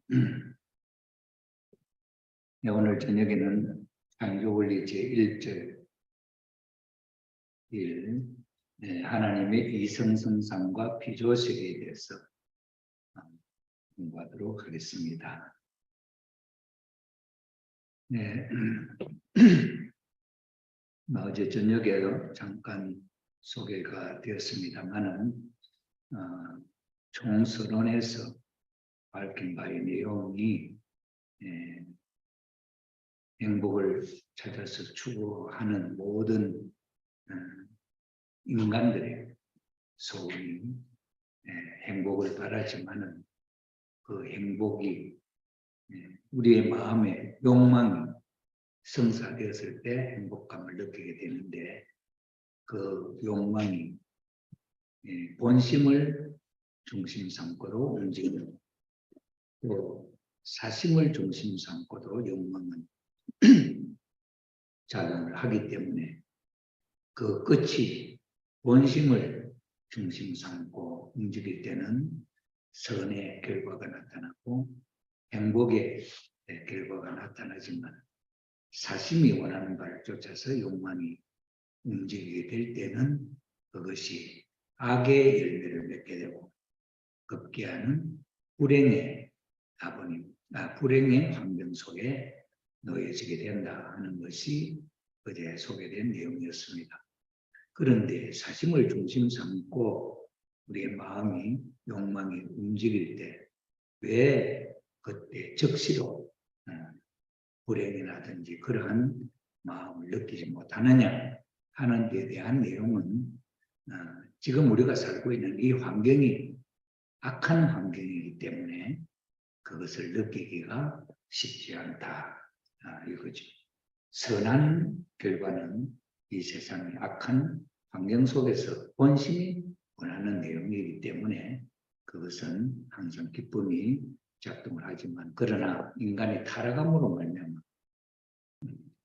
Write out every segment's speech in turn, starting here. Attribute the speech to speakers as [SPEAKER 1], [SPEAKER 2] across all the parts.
[SPEAKER 1] 네, 오늘 저녁에는 창조원리 제1절 1, 하나님의 이성성상과 피조세계에 대해서 공부하도록 하겠습니다. 네, 어제 저녁에도 잠깐 소개가 되었습니다만은 총선언에서 밝힌 바의 내용이 행복을 찾아서 추구하는 모든 인간들의 소원이 행복을 바라지만은 그 행복이 우리의 마음의 욕망이 성사되었을 때 행복감을 느끼게 되는데, 그 욕망이 본심을 중심 삼고도 움직이는, 또 사심을 중심 삼고도 욕망은 작용을 하기 때문에 그 끝이 본심을 중심 삼고 움직일 때는 선의 결과가 나타나고 행복의 결과가 나타나지만, 사심이 원하는 바를 쫓아서 욕망이 움직이게 될 때는 그것이 악의 열매를 맺게 되고 급기야는 불행의 불행의 환경 속에 놓여지게 된다 하는 것이 어제 소개된 내용이었습니다. 그런데 사심을 중심 삼고 우리의 마음이 욕망이 움직일 때 왜 그때 즉시로 불행이라든지 그러한 마음을 느끼지 못하느냐 하는 데 대한 내용은, 지금 우리가 살고 있는 이 환경이 악한 환경이기 때문에 그것을 느끼기가 쉽지 않다 이거죠. 선한 결과는 이 세상의 악한 환경 속에서 본심이 원하는 내용이기 때문에 그것은 항상 기쁨이 작동을 하지만, 그러나 인간의 타락함으로 말미암아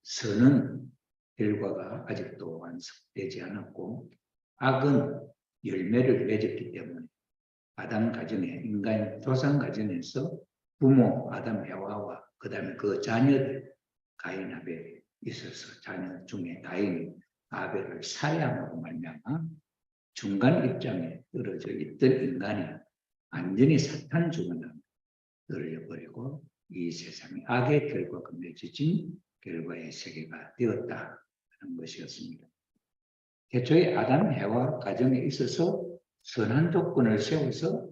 [SPEAKER 1] 선은 결과가 아직도 완성되지 않았고 악은 열매를 맺었기 때문에 아담 가정에, 인간 조상 가정에서 부모 아담 해와와 그 다음에 그 자녀들 가인 아벨이 있어서 자녀 중에 가인이 아벨을 살해함으로 말미암아 중간 입장에 떨어져 있던 인간이 완전히 사탄 주변에 떨어져버리고 이 세상에 악의 결과가 맺어진 결과의 세계가 되었다 하는 것이었습니다. 대초에 아담 해와 가정에 있어서 선한 조건을 세워서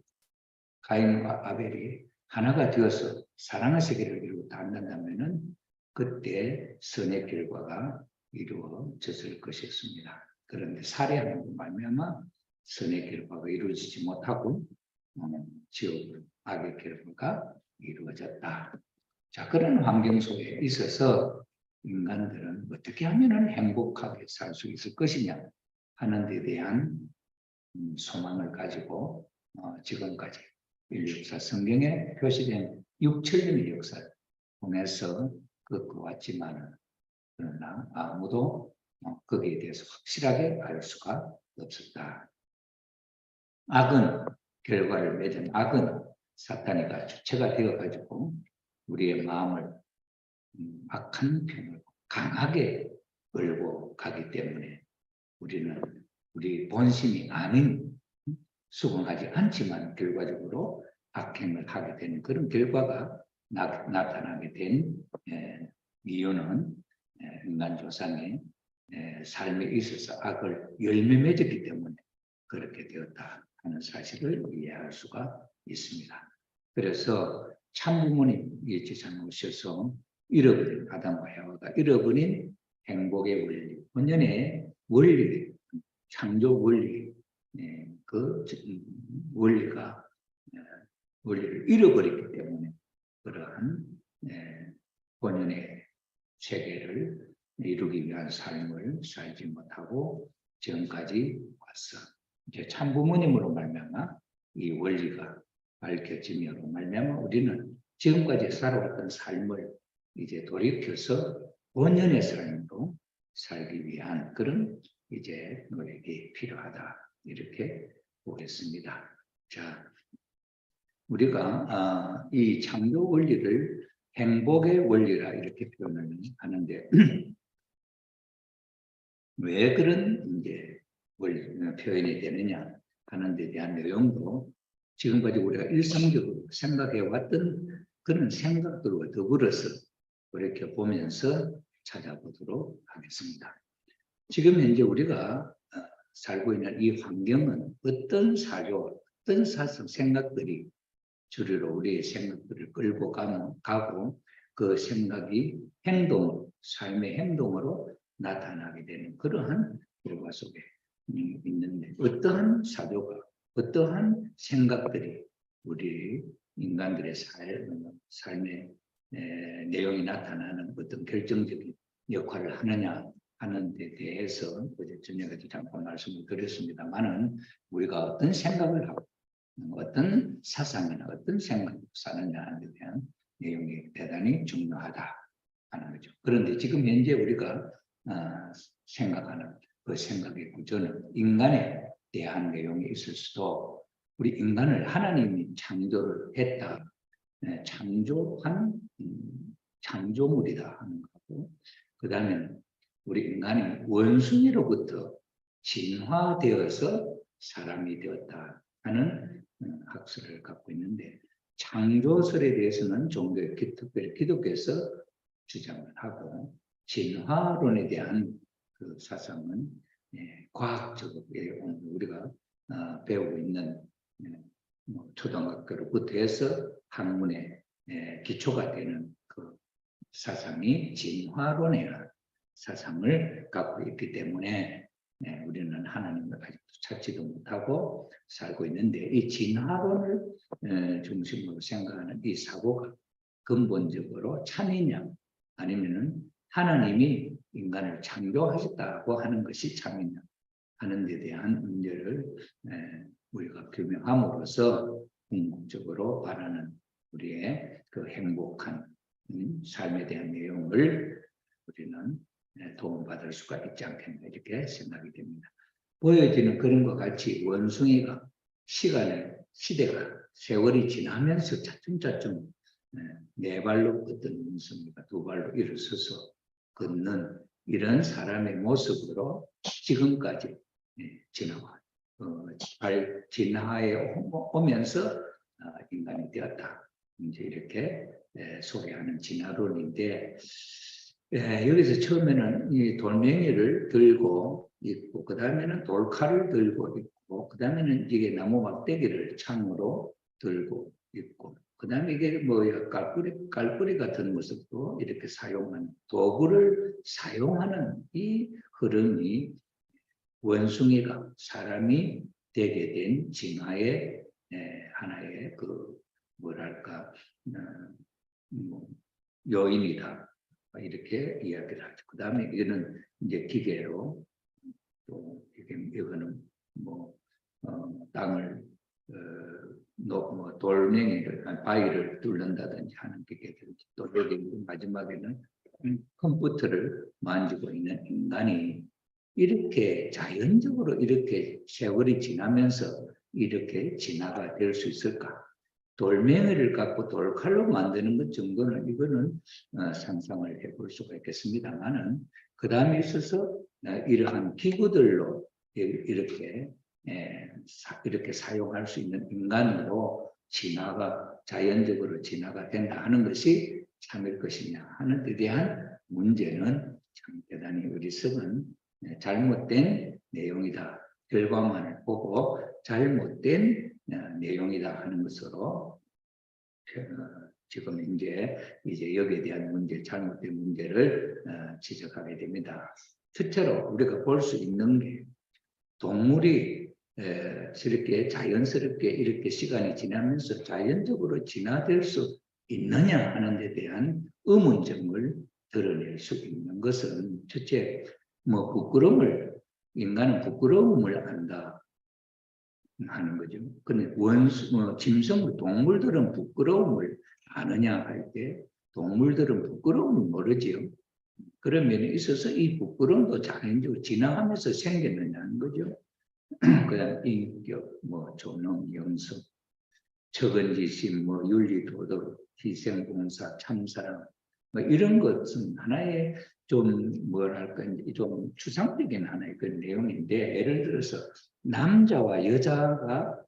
[SPEAKER 1] 가인과 아벨이 하나가 되어서 사랑의 세계를 이루고 한다면은 그때 선의 결과가 이루어졌을 것이었습니다. 그런데 살해하는 말미암아 선의 결과가 이루어지지 못하고 지옥 악의 결과가 이루어졌다. 자, 그런 환경 속에 있어서 인간들은 어떻게 하면 행복하게 살 수 있을 것이냐 하는 데 대한 소망을 가지고 지금까지 인류 역사 성경에 표시된 6천년의 역사를 통해서 겪어왔지만, 그러나 아무도 거기에 대해서 확실하게 알 수가 없었다. 악은 결과를 맺은 악은 사탄이가 주체가 되어가지고 우리의 마음을 악한 편으로 강하게 끌고 가기 때문에 우리는 우리 본심이 아닌, 수긍하지 않지만 결과적으로 악행을 하게 되는 그런 결과가 나타나게 된 이유는 인간 조상의 삶에 있어서 악을 열매 맺었기 때문에 그렇게 되었다 하는 사실을 이해할 수가 있습니다. 그래서 참부모님 예지상 오셔서 잃어버린 아담과 해와가 잃어버린 행복의 원리, 본연의 원리, 창조 원리, 그 원리를 잃어버렸기 때문에 그러한 본연의 세계를 이루기 위한 삶을 살지 못하고 지금까지 왔어. 이제 참부모님으로 말미암아 이 원리가 밝혀짐으로 말미암아 우리는 지금까지 살아왔던 삶을 이제 돌이켜서 본연의 삶으로 살기 위한 그런 이제 노력이 필요하다 이렇게 보겠습니다. 자, 우리가 이 창조 원리를 행복의 원리라 이렇게 표현을 하는데 왜 그런 이제 표현이 되느냐 하는 데 대한 내용도 지금까지 우리가 일상적으로 생각해 왔던 그런 생각들과 더불어서 이렇게 보면서 찾아보도록 하겠습니다. 지금 현재 우리가 살고 있는 이 환경은 어떤 사조, 어떤 사상, 생각들이 주류로 우리의 생각들을 끌고 가고 그 생각이 행동으로, 삶의 행동으로 나타나게 되는 그러한 결과 속에 있는데 어떠한 사조가, 어떠한 생각들이 우리 인간들의 삶의 내용이 나타나는 어떤 결정적인 역할을 하느냐 하는 데 대해서 어제 저녁에도 잠깐 말씀을 드렸습니다만은 우리가 어떤 생각을 하고 어떤 사상이나 어떤 생각으로 사느냐 하는 데 대한 내용이 대단히 중요하다 하는 거죠. 그런데 지금 현재 우리가 생각하는 그 생각의 구조는 인간에 대한 내용이 있을 수도 우리 인간을 하나님이 창조를 했다. 창조한 창조물이다 하는 거고 그 다음에 우리 인간이 원숭이로부터 진화되어서 사람이 되었다 하는 학설을 갖고 있는데 창조설에 대해서는 종교, 특별히 기독교에서 주장을 하고 진화론에 대한 그 사상은 과학적으로 우리가 배우고 있는 초등학교로부터 해서 학문의 기초가 되는 그 사상이 진화론의 사상을 갖고 있기 때문에 우리는 하나님을 아직도 찾지도 못하고 살고 있는데 이 진화론을 중심으로 생각하는 이 사고가 근본적으로 참이냐 아니면은 하나님이 인간을 창조하셨다고 하는 것이 참이냐 하는 데 대한 문제를 우리가 규명함으로써 궁극적으로 바라는 우리의 그 행복한 삶에 대한 내용을 우리는 도움받을 수가 있지 않겠나 이렇게 생각이 됩니다. 보여지는 그런 것 같이 원숭이가 시대가 세월이 지나면서 차츰차츰 네 발로 걷던 원숭이가 두 발로 일어서서 걷는 이런 사람의 모습으로 지금까지 진화와 진화에 오면서 인간이 되었다. 이제 이렇게 소개하는 진화론인데 여기서 처음에는 이 돌멩이를 들고 있고 그 다음에는 돌칼을 들고 있고 그 다음에는 이게 나무 막대기를 창으로 들고 있고 그 다음에 이게 뭐 깔뿌리 같은 모습도 이렇게 사용하는 도구를 사용하는 이 흐름이 원숭이가 사람이 되게 된 진화의 하나의 그 뭐랄까 요인이다 이렇게 이야기를 하죠. 그 다음에 이거는 이제 기계로 또 이거는 뭐 땅을 뭐 돌멩이를 바위를 뚫는다든지 하는 기계들인지 또 여기 마지막에는 컴퓨터를 만지고 있는 인간이 이렇게 자연적으로 이렇게 세월이 지나면서 이렇게 진화가 될 수 있을까? 돌멩이를 갖고 돌칼로 만드는 것 정도는 이거는 상상을 해볼 수가 있겠습니다만은 그 다음에 있어서 이러한 기구들로 이렇게 사용할 수 있는 인간으로 자연적으로 진화가 된다 하는 것이 참일 것이냐 하는 데 대한 문제는 참 대단히 어리석은 잘못된 내용이다. 결과만을 보고 잘못된 내용이다 하는 것으로 지금 이제 여기에 대한 문제, 잘못된 문제를 지적하게 됩니다. 첫째로 우리가 볼 수 있는 게 동물이 자연스럽게 이렇게 시간이 지나면서 자연적으로 진화될 수 있느냐 하는 데 대한 의문점을 드러낼 수 있는 것은 첫째, 인간은 부끄러움을 안다 하는 거죠. 근데 짐승, 동물들은 부끄러움을 아느냐 할 때 동물들은 부끄러움을 모르지요. 그런 면에 있어서 이 부끄러움도 자연적으로 진화하면서 생겼느냐는 거죠. 그다음 인격, 존엄, 영성 적은지심, 뭐 윤리도덕, 희생봉사, 참사랑 뭐 이런 것은 하나의 좀 뭐랄까 좀 추상적인 하나의 그 내용인데, 예를 들어서 남자와 여자가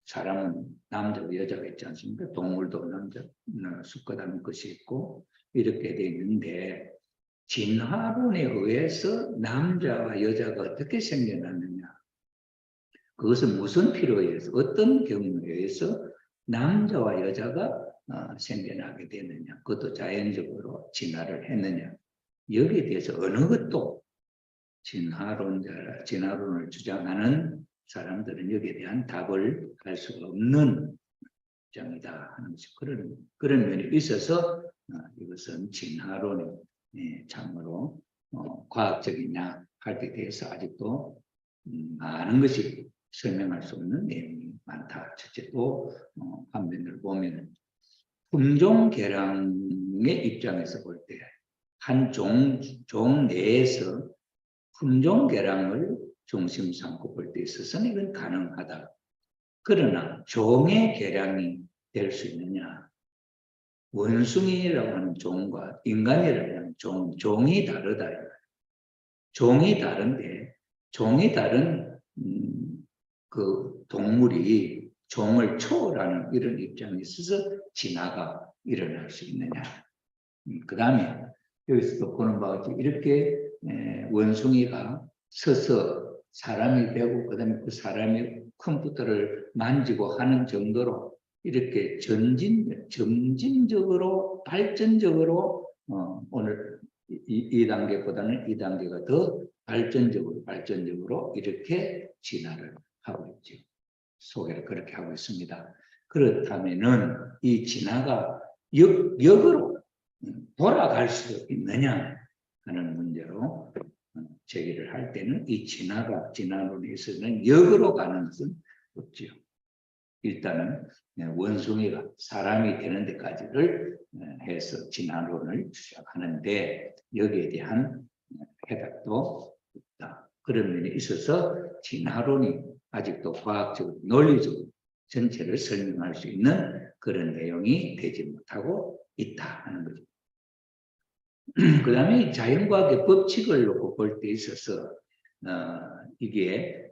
[SPEAKER 1] 사람은 남자와 여자가 있지 않습니까? 동물도 남자, 수컷하는 것이 있고 이렇게 되어 있는데, 진화론에 의해서 남자와 여자가 어떻게 생겨났느냐, 그것은 무슨 필요에 의해서, 어떤 경우에 의해서 남자와 여자가 생겨나게 되느냐, 그것도 자연적으로 진화를 했느냐, 여기에 대해서 어느 것도 진화론을 주장하는 사람들은 여기에 대한 답을 할 수가 없는 입장이다 하는 것이 그런 면이 있어서 이것은 진화론이 참으로 과학적이냐 할 때 대해서 아직도 많은 것이 설명할 수 없는 내용이 많다. 첫째, 또 한면을 보면 품종계량의 입장에서 볼 때 한 종 내에서 품종계량을 중심 삼고 볼 때 있어서는 이건 가능하다. 그러나 종의 계량이 될 수 있느냐? 원숭이라고 하는 종과 인간이라고 하는 종이 다르다. 종이 다른데, 종이 다른 그 동물이 종을 초월하는 이런 입장에 있어서 진화가 일어날 수 있느냐. 그 다음에 여기서도 보는 바와 같이 이렇게 원숭이가 서서 사람이 되고, 그 다음에 그 사람이 컴퓨터를 만지고 하는 정도로 이렇게 점진적으로 발전적으로 오늘 이 단계보다는 이 단계가 더 발전적으로 이렇게 진화를 하고 있죠. 소개를 그렇게 하고 있습니다. 그렇다면은 이 진화가 역으로 돌아갈 수 있느냐 하는 문제로 제기를 할 때는 이 진화론에서는 역으로 가는 것은 없죠. 일단은 원숭이가 사람이 되는 데까지를 해서 진화론을 주장하는데 여기에 대한 해답도 없다. 그런 면에 있어서 진화론이 아직도 과학적으로 논리적으로 전체를 설명할 수 있는 그런 내용이 되지 못하고 있다 하는 거죠. 그 다음에 자연과학의 법칙을 놓고 볼 때 있어서 이게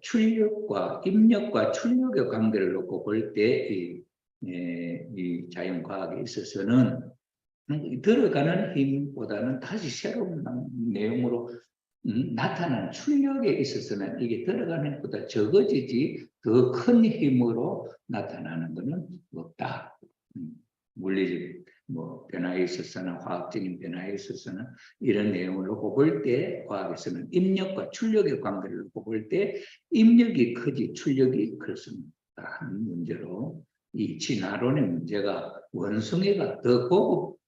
[SPEAKER 1] 입력과 출력의 관계를 놓고 볼 때 이 자연과학에 있어서는 들어가는 힘보다는 다시 새로운 내용으로 나타난 출력에 있어서는 이게 들어가는 힘보다 적어지지 더 큰 힘으로 나타나는 것은 없다. 물리적 변화에 있어서는, 화학적인 변화에 있어서는 이런 내용을 놓고 볼 때 과학에서는 입력과 출력의 관계를 놓고 볼 때 입력이 크지 출력이 클 수는 없다 하는 문제로, 이 진화론의 문제가 원숭이가 더 고급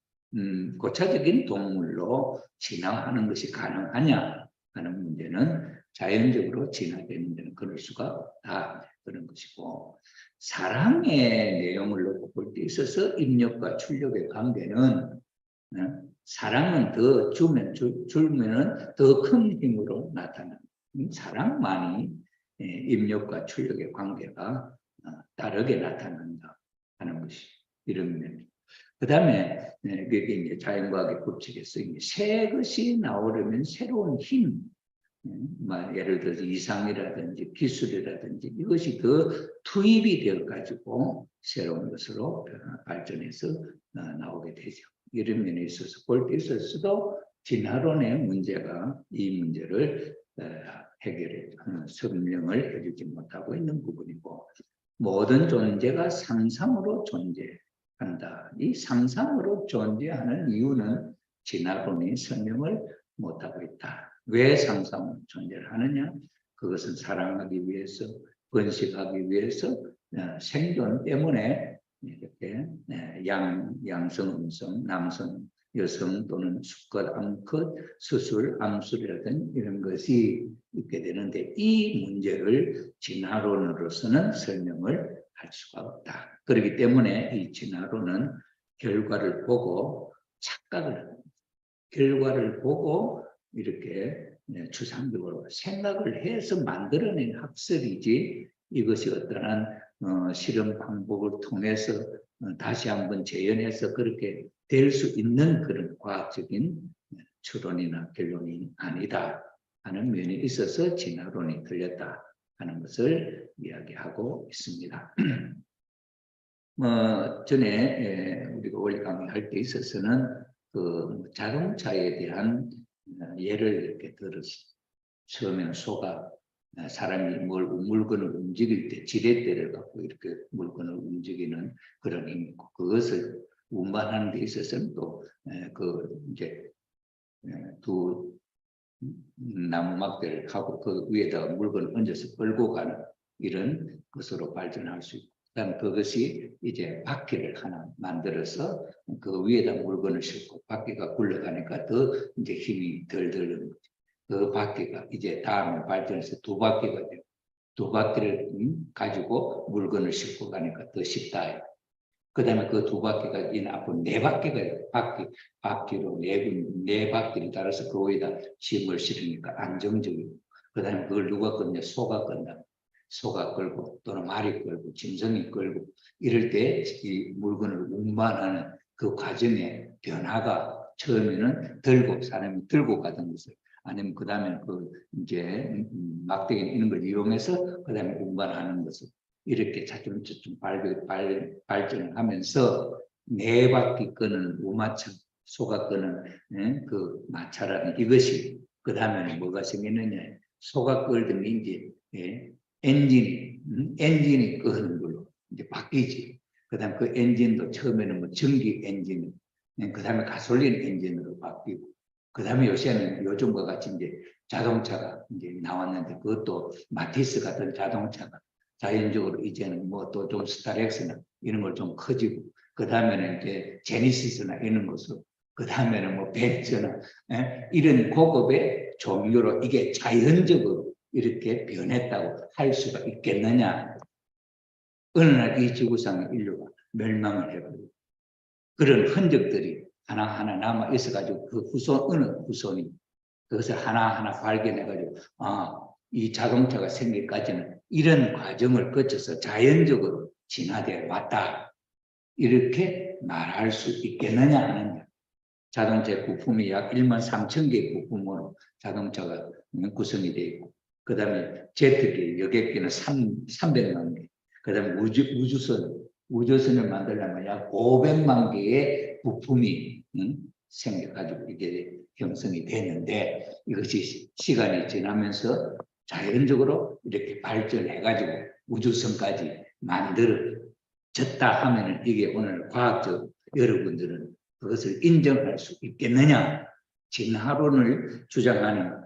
[SPEAKER 1] 고차적인 동물로 진화하는 것이 가능하냐 하는 문제는 자연적으로 진화되는 데는 그럴 수가 없다 그런 것이고, 사랑의 내용을 놓고 볼 때 있어서 입력과 출력의 관계는 사랑은 더 줄면은 더 큰 힘으로 나타나는 사랑만이 입력과 출력의 관계가 다르게 나타난다 하는 것이 이런 면입니다. 그 다음에 그게 이제 자연과학의 법칙에서 새 것이 나오려면 새로운 힘, 예를 들어서 이상이라든지 기술이라든지 이것이 더 투입이 되어 가지고 새로운 것으로 발전해서 나오게 되죠. 이런 면에 있어서 볼 때 있어서도 진화론의 문제가 이 문제를 해결해 설명을 해주지 못하고 있는 부분이고, 모든 존재가 상상으로 존재한다. 이 상상으로 존재하는 이유는 진화론이 설명을 못하고 있다. 왜 상상으로 존재를 하느냐? 그것은 사랑하기 위해서, 번식하기 위해서, 생존 때문에 이렇게 양성, 음성, 남성, 여성 또는 수컷, 암컷, 수술, 암술이라든 이런 것이 있게 되는데, 이 문제를 진화론으로서는 설명을 할 수가 없다. 그렇기 때문에 이 진화론은 결과를 보고 착각을 합니다. 결과를 보고 이렇게 추상적으로 생각을 해서 만들어낸 학설이지, 이것이 어떠한 실험 방법을 통해서 다시 한번 재현해서 그렇게 될 수 있는 그런 과학적인 추론이나 결론이 아니다 하는 면이 있어서 진화론이 틀렸다 하는 것을 이야기하고 있습니다. 전에 우리가 원래 강의할 때 있어서는 그 자동차에 대한 예를 이렇게 들었어요. 처음에는 소가 사람이 물건을 움직일 때 지렛대를 갖고 이렇게 물건을 움직이는 그런 힘이 있고, 그것을 운반하는 데 있어서는 또 이제 두 나무막대를 하고 그 위에다가 물건을 얹어서 끌고 가는 이런 것으로 발전할 수 있고, 그다음 그것이 이제 바퀴를 하나 만들어서 그 위에다 물건을 싣고 바퀴가 굴러가니까 더 이제 힘이 덜 드는 거죠. 그 바퀴가 이제 다음에 발전해서 두 바퀴가 되고, 두 바퀴를 가지고 물건을 싣고 가니까 더 쉽다. 그 다음에 그 두 바퀴가 이 앞으로 네 바퀴가 있어요. 바퀴로 네 바퀴를 달아서 그 위에다 짐을 실으니까 안정적이고, 그 다음에 그걸 누가 끌냐? 소가 끌다. 소가 끌고 또는 말이 끌고 짐승이 끌고 이럴 때 이 물건을 운반하는 그 과정의 변화가 처음에는 사람이 들고 가던 것을, 아니면 그 다음에 이제 막대기 이런 걸 이용해서 그 다음에 운반하는 것을 이렇게 차츰차츰 발전을 하면서 네 바퀴 끄는 우마차, 소가 끄는 그 마차라는 이것이, 그 다음에는 뭐가 생기느냐? 소가 끌던 이제 엔진이 끄는 걸로 이제 바뀌지. 그 다음 그 엔진도 처음에는 뭐 전기 엔진, 그 다음에 가솔린 엔진으로 바뀌고, 그 다음에 요즘과 같이 이제 자동차가 이제 나왔는데, 그것도 마티스 같은 자동차가 자연적으로 이제는 뭐 또 좀 스타렉스나 이런 걸 좀 커지고, 그 다음에는 이제 제니시스나 이런 것으로, 그 다음에는 뭐 벤츠나 이런 고급의 종류로 이게 자연적으로 이렇게 변했다고 할 수가 있겠느냐? 어느 날 이 지구상의 인류가 멸망을 해버리고 그런 흔적들이 하나하나 남아 있어가지고 그 어느 후손이 그것을 하나하나 발견해가지고 이 자동차가 생기기까지는 이런 과정을 거쳐서 자연적으로 진화되어 왔다, 이렇게 말할 수 있겠느냐 하느냐. 자동차 부품이 약 13,000개의 부품으로 자동차가 구성이 되어 있고, 그 다음에 제트기, 여객기는 300만 개, 그 다음에 우주선을 만들려면 약 500만 개의 부품이 생겨가지고 이게 형성이 되는데, 이것이 시간이 지나면서 자연적으로 이렇게 발전해가지고 우주선까지 만들어졌다 하면은, 이게 오늘 과학적 여러분들은 그것을 인정할 수 있겠느냐? 진화론을 주장하는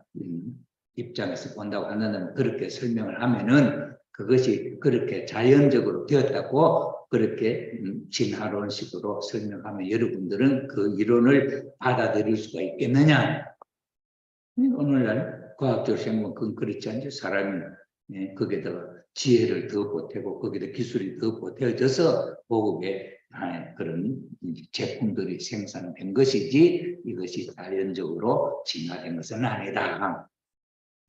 [SPEAKER 1] 입장에서 본다고 한다면 그렇게 설명을 하면은 그것이 그렇게 자연적으로 되었다고 그렇게 진화론식으로 설명하면 여러분들은 그 이론을 받아들일 수가 있겠느냐? 오늘날 과학적 생각은 그건 그렇지 않죠. 사람이 거기에다가 지혜를 더 보태고 거기다 기술이 더 보태져서 보급에 그런 제품들이 생산된 것이지, 이것이 자연적으로 진화된 것은 아니다.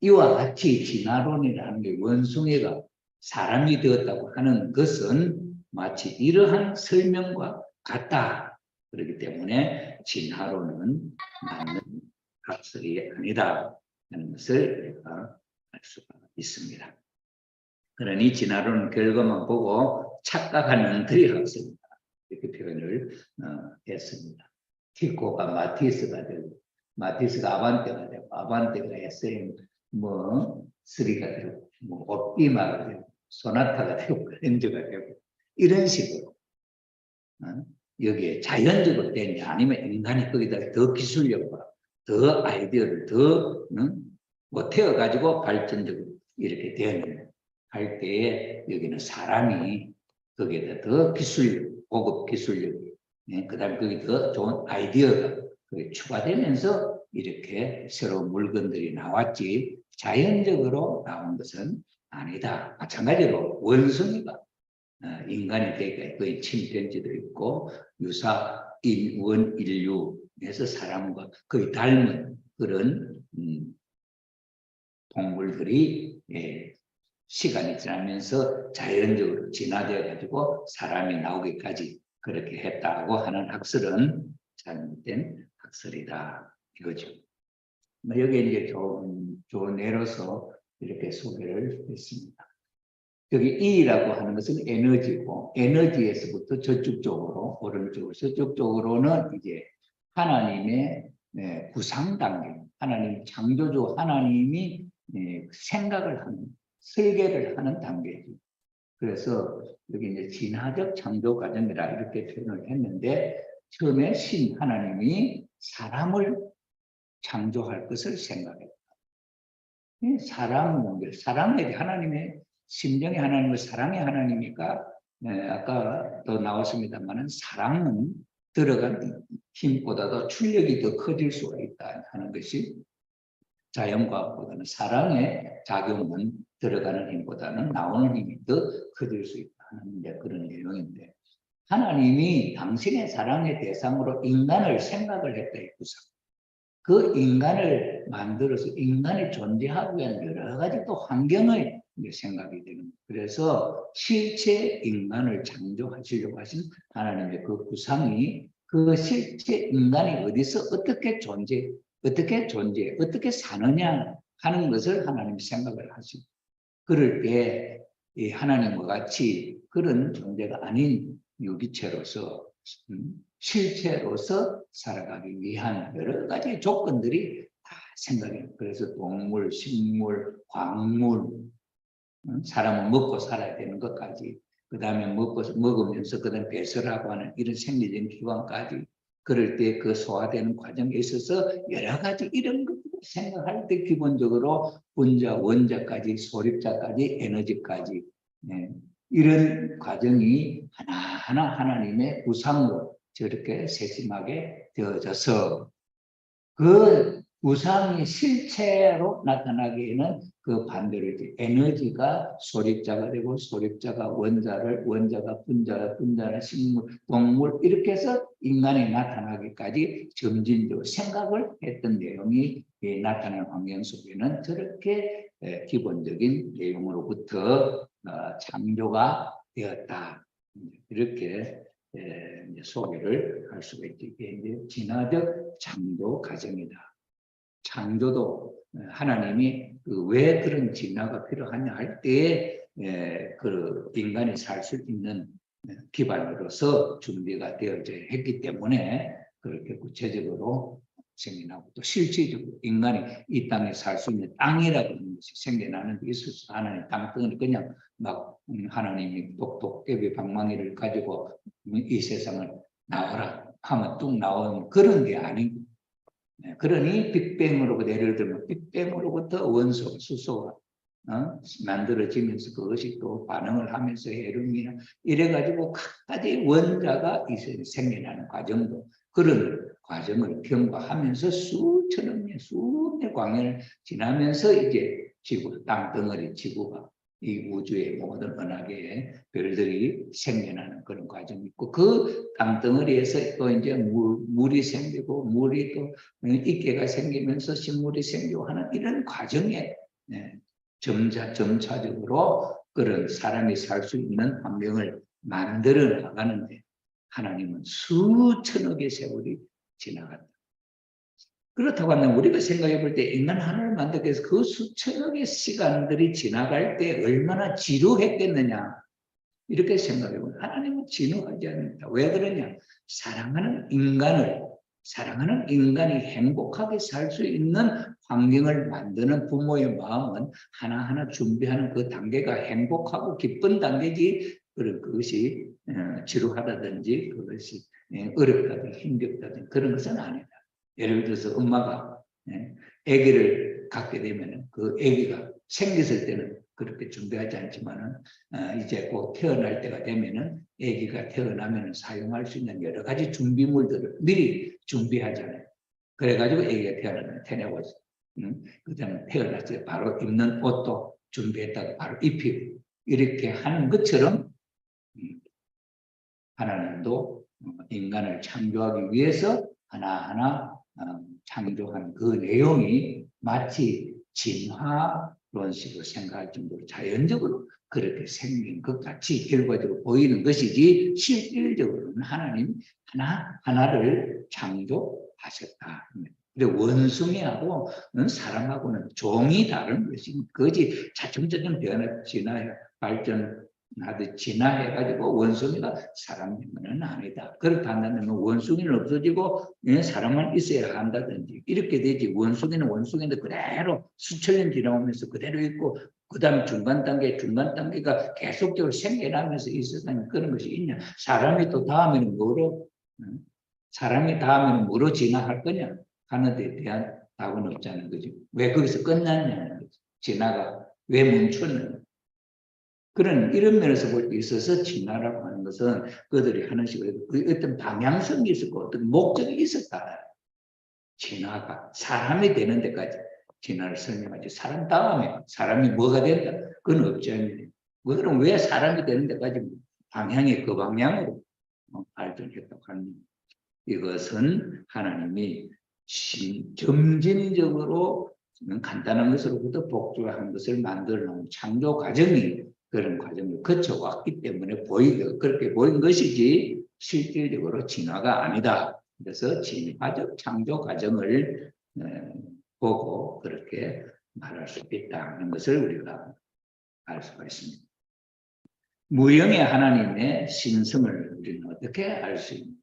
[SPEAKER 1] 이와 같이 진화론이라는 게 원숭이가 사람이 되었다고 하는 것은 마치 이러한 설명과 같다. 그렇기 때문에 진화론은 맞는 학설이 아니다 하는 것을 우리가 알 수가 있습니다. 그러니 진화론 결과만 보고 착각하는 들이 학설이다, 이렇게 표현을 했습니다. 티코가 마티스가 되고, 마티스가 아반떼가 되고, 아반떼가 SM 뭐 3가 되고, 뭐 옵티마가 되고, 소나타가 되고, 렌즈가 되고, 이런 식으로 여기에 자연적으로 되냐, 아니면 인간이 거기다 더 기술력과 더 아이디어를 더 태워가지고 발전적으로 이렇게 되었느냐 할 때에, 여기는 사람이 거기에다 더 고급 기술력이, 그 다음에 거기 더 좋은 아이디어가 추가되면서 이렇게 새로운 물건들이 나왔지, 자연적으로 나온 것은 아니다. 마찬가지로 원숭이가 인간이 되기가 거의 침팬지도 있고 원인류에서 사람과 거의 닮은 그런 동물들이 시간이 지나면서 자연적으로 진화되어 가지고 사람이 나오기까지 그렇게 했다고 하는 학설은 잘못된 학설이다 이거죠. 여기에 이제 좋은 예로서 이렇게 소개를 했습니다. 여기 E라고 하는 것은 에너지고, 에너지에서부터 저쪽 쪽으로, 오른쪽으로, 저쪽 쪽으로는 이제 하나님의 구상 단계, 하나님 창조주 하나님이 생각을 하는, 설계를 하는 단계죠. 그래서 여기 이제 진화적 창조 과정이라 이렇게 표현을 했는데, 처음에 신 하나님이 사람을 창조할 것을 생각했다. 사랑에 하나님의 심정의 하나님은 사랑의 하나님이니까 아까 또 나왔습니다만은 사랑은 들어간 힘보다도 출력이 더 커질 수가 있다 하는 것이 자연과학보다는 사랑의 작용은 들어가는 힘보다는 나오는 힘이 더 커질 수 있다 하는 이제 그런 내용인데 하나님이 당신의 사랑의 대상으로 인간을 생각을 했다 이 구상. 그 인간을 만들어서 인간이 존재하기 위한 여러 가지 또 환경을 생각이 되는 거예요. 그래서 실체 인간을 창조하시려고 하신 하나님의 그 구상이 그 실체 인간이 어디서 어떻게 사느냐 하는 것을 하나님이 생각을 하시고 그럴 때 이 하나님과 같이 그런 존재가 아닌 유기체로서 실체로서 살아가기 위한 여러 가지 조건들이 다 생각해요. 그래서 동물, 식물, 광물, 사람은 먹고 살아야 되는 것까지, 그 다음에 먹으면서 그 다음에 배설하고 하는 이런 생리적인 기관까지, 그럴 때 그 소화되는 과정에 있어서 여러 가지 이런 것들을 생각할 때 기본적으로 분자, 원자까지, 소립자까지, 에너지까지, 이런 과정이 하나하나 하나님의 구상으로 저렇게 세심하게 되어져서 그 구상이 실체로 나타나기에는 그 반대로 이제 에너지가 소립자가 되고 소립자가 원자가 분자가 식물, 동물 이렇게 해서 인간이 나타나기까지 점진적으로 생각을 했던 내용이 나타나는 환경 속에는 저렇게 기본적인 내용으로부터 창조가 되었다. 이렇게 소개를 할 수가 있죠. 이게 이제 진화적 창조 과정이다. 창조도 하나님이 왜 그런 진화가 필요하냐 할 때에 그 인간이 살 수 있는 기반으로서 준비가 되어져 했기 때문에 그렇게 구체적으로 생겨나고 또 실질적으로 인간이 이 땅에 살 수 있는 땅이라고 하는 것이 생겨나는 데 있어서 하나님 땅덩어리 그냥 막 하나님이 도깨비 방망이를 가지고 이 세상을 나오라 하면 뚝 나오는 그런 게 아니고 그러니 빅뱅으로부터 예를 들면 빅뱅으로부터 원소, 수소가 만들어지면서 그것이 또 반응을 하면서 해lum이나 이래가지고 각가지 원자가 생겨나는 과정도 그런 과정을 경과하면서 수천억 년, 수백 광년을 지나면서 이제 지구, 땅덩어리 지구가 이 우주의 모든 은하계에 별들이 생겨나는 그런 과정이 있고 그 땅덩어리에서 또 이제 물이 생기고 물이 또 입계가 생기면서 식물이 생기고 하는 이런 과정에 점차적으로 그런 사람이 살 수 있는 환경을 만들어 나가는데 하나님은 수천억의 세월이 지나갔다. 그렇다고 하면 우리가 생각해 볼 때 인간 하나를 만들기 위해서 그 수천억의 시간들이 지나갈 때 얼마나 지루했겠느냐 이렇게 생각해 보면 하나님은 지루하지 않는다. 왜 그러냐? 사랑하는 인간이 행복하게 살 수 있는 환경을 만드는 부모의 마음은 하나하나 준비하는 그 단계가 행복하고 기쁜 단계지 그것이 지루하다든지 그것이 어렵다든지 힘겹다든지 그런 것은 아니다. 예를 들어서 엄마가 아기를 갖게 되면 그 아기가 생겼을 때는 그렇게 준비하지 않지만은 이제 곧 태어날 때가 되면은 아기가 태어나면 사용할 수 있는 여러 가지 준비물들을 미리 준비하잖아요. 그래가지고 아기가 태어나면 태내고 그다음에 태어났을 때 바로 입는 옷도 준비했다가 바로 입히고 이렇게 하는 것처럼 하나님도 인간을 창조하기 위해서 하나하나 창조한 그 내용이 마치 진화 그런 식으로 생각할 정도로 자연적으로 그렇게 생긴 것 같이 결과적으로 보이는 것이지 실질적으로는 하나님 하나를 창조하셨다. 근데 원숭이하고 사람하고는 종이 다른 것이 그것이 차츰차츰 진화 발전하듯 진화해가지고 원숭이가 사람 힘은 아니다. 그렇다 한다면 원숭이는 없어지고 사람만 있어야 한다든지 이렇게 되지. 원숭이는 원숭이인데 그대로 수천 년 지나오면서 그대로 있고 그 다음 중간 단계가 계속적으로 생겨나면서 있었다는 그런 것이 있냐. 사람이 또 다음에는 뭐로 진화할 거냐 하는 데 대한 답은 없잖아요. 그죠? 왜 거기서 끝났냐는 거죠. 진화가 왜 멈췄느냐. 이런 면에서 볼 때 있어서 진화라고 하는 것은 그들이 하는 식으로 어떤 방향성이 있었고 어떤 목적이 있었다. 진화가 사람이 되는 데까지 진화를 설명하지. 사람 다음에 사람이 뭐가 된다. 그건 없지 않느냐. 그들은 왜 사람이 되는 데까지 방향이 그 방향으로 발전했다고 하는 이것은 하나님이 점진적으로 간단한 것으로부터 복잡한 것을 만들어 놓은 창조 과정이 그런 과정을 거쳐왔기 때문에 그렇게 보인 것이지 실질적으로 진화가 아니다. 그래서 진화적 창조 과정을 보고 그렇게 말할 수 있다는 것을 우리가 알 수가 있습니다. 무형의 하나님의 신성을 우리는 어떻게 알 수 있는가?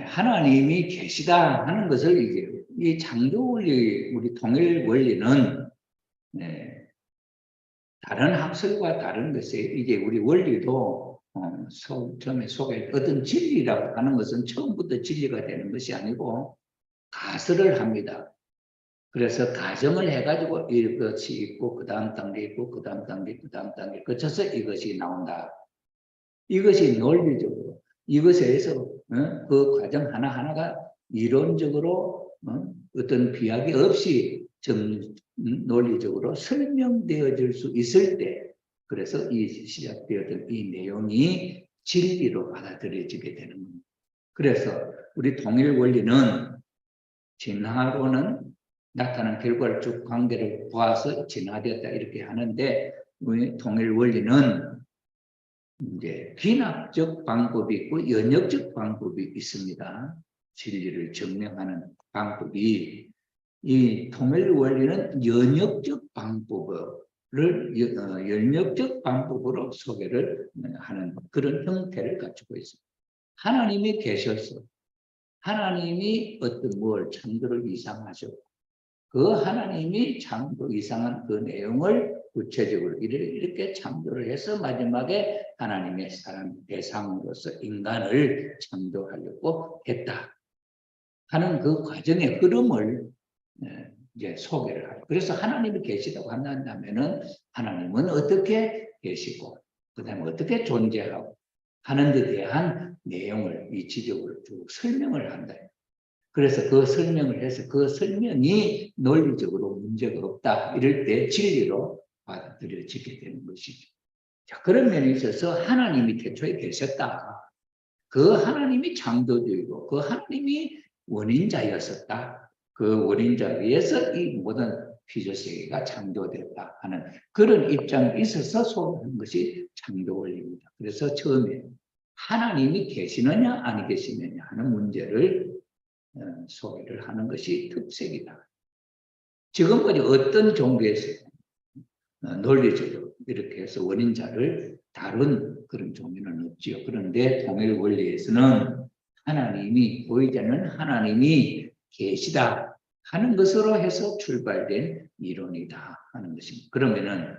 [SPEAKER 1] 하나님이 계시다 하는 것을 이 창조 원리, 우리 통일 원리는 다른 학설과 다른 것에 이제 우리 원리도 처음에 소개 어떤 진리라고 하는 것은 처음부터 진리가 되는 것이 아니고 가설을 합니다. 그래서 가정을 해가지고 이것이 있고 그 다음 단계 있고 그 다음 단계 그 다음 단계 거쳐서 이것이 나온다. 이것이 논리적으로 이것에서 그 과정 하나하나가 이론적으로 어떤 비약이 없이 논리적으로 설명되어질 수 있을 때 그래서 이 시작되었던 이 내용이 진리로 받아들여지게 되는 겁니다. 그래서 우리 통일 원리는 진화로는 나타난 결과를 쭉 관계를 보아서 진화되었다 이렇게 하는데 우리 통일 원리는 이제 귀납적 방법이 있고 연역적 방법이 있습니다. 진리를 증명하는 방법이 이 통일 원리는 연역적 방법으로 소개를 하는 그런 형태를 갖추고 있습니다. 하나님이 계셔서 하나님이 어떤 뭘 창조를 이상하셨고 그 하나님이 창조 이상한 그 내용을 구체적으로 이렇게 창조를 해서 마지막에 하나님의 사람 대상으로서 인간을 창조하려고 했다 하는 그 과정의 흐름을 이제 소개를 하죠. 그래서 하나님이 계시다고 한다면은 하나님은 어떻게 계시고 그다음에 어떻게 존재하고 하는 데 대한 내용을 이치적으로 쭉 설명을 한다. 그래서 그 설명을 해서 그 설명이 논리적으로 문제가 없다. 이럴 때 진리로 받아들여지게 되는 것이죠. 자, 그런 면에 있어서 하나님이 태초에 계셨다. 그 하나님이 창조주이고 그 하나님이 원인자였었다. 그 원인자에 의해서 이 모든 피조세계가 창조됐다 하는 그런 입장이 있어서 소개하는 것이 창조 원리입니다. 그래서 처음에 하나님이 계시느냐 아니 계시느냐 하는 문제를 소개를 하는 것이 특색이다. 지금까지 어떤 종교에서 논리적으로 이렇게 해서 원인자를 다룬 그런 종교는 없지요. 그런데 통일 원리에서는 하나님이 보이지 않는 하나님이 계시다 하는 것으로 해서 출발된 이론이다 하는 것입니다. 그러면은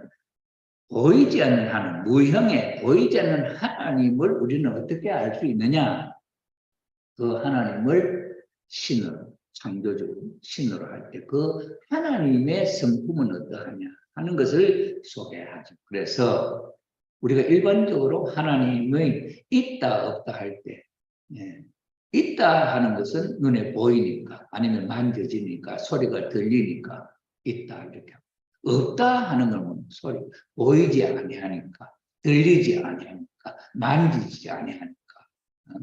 [SPEAKER 1] 보이지 않는 하나님, 무형의 보이지 않는 하나님을 우리는 어떻게 알 수 있느냐? 그 하나님을 신으로 창조적으로 신으로 할 때 그 하나님의 성품은 어떠하냐 하는 것을 소개하죠. 그래서 우리가 일반적으로 하나님의 있다 없다 할 때 있다 하는 것은 눈에 보이니까 아니면 만져지니까 소리가 들리니까 있다 이렇게 하고 없다 하는 건 소리 보이지 아니하니까 들리지 아니하니까 만지지 아니하니까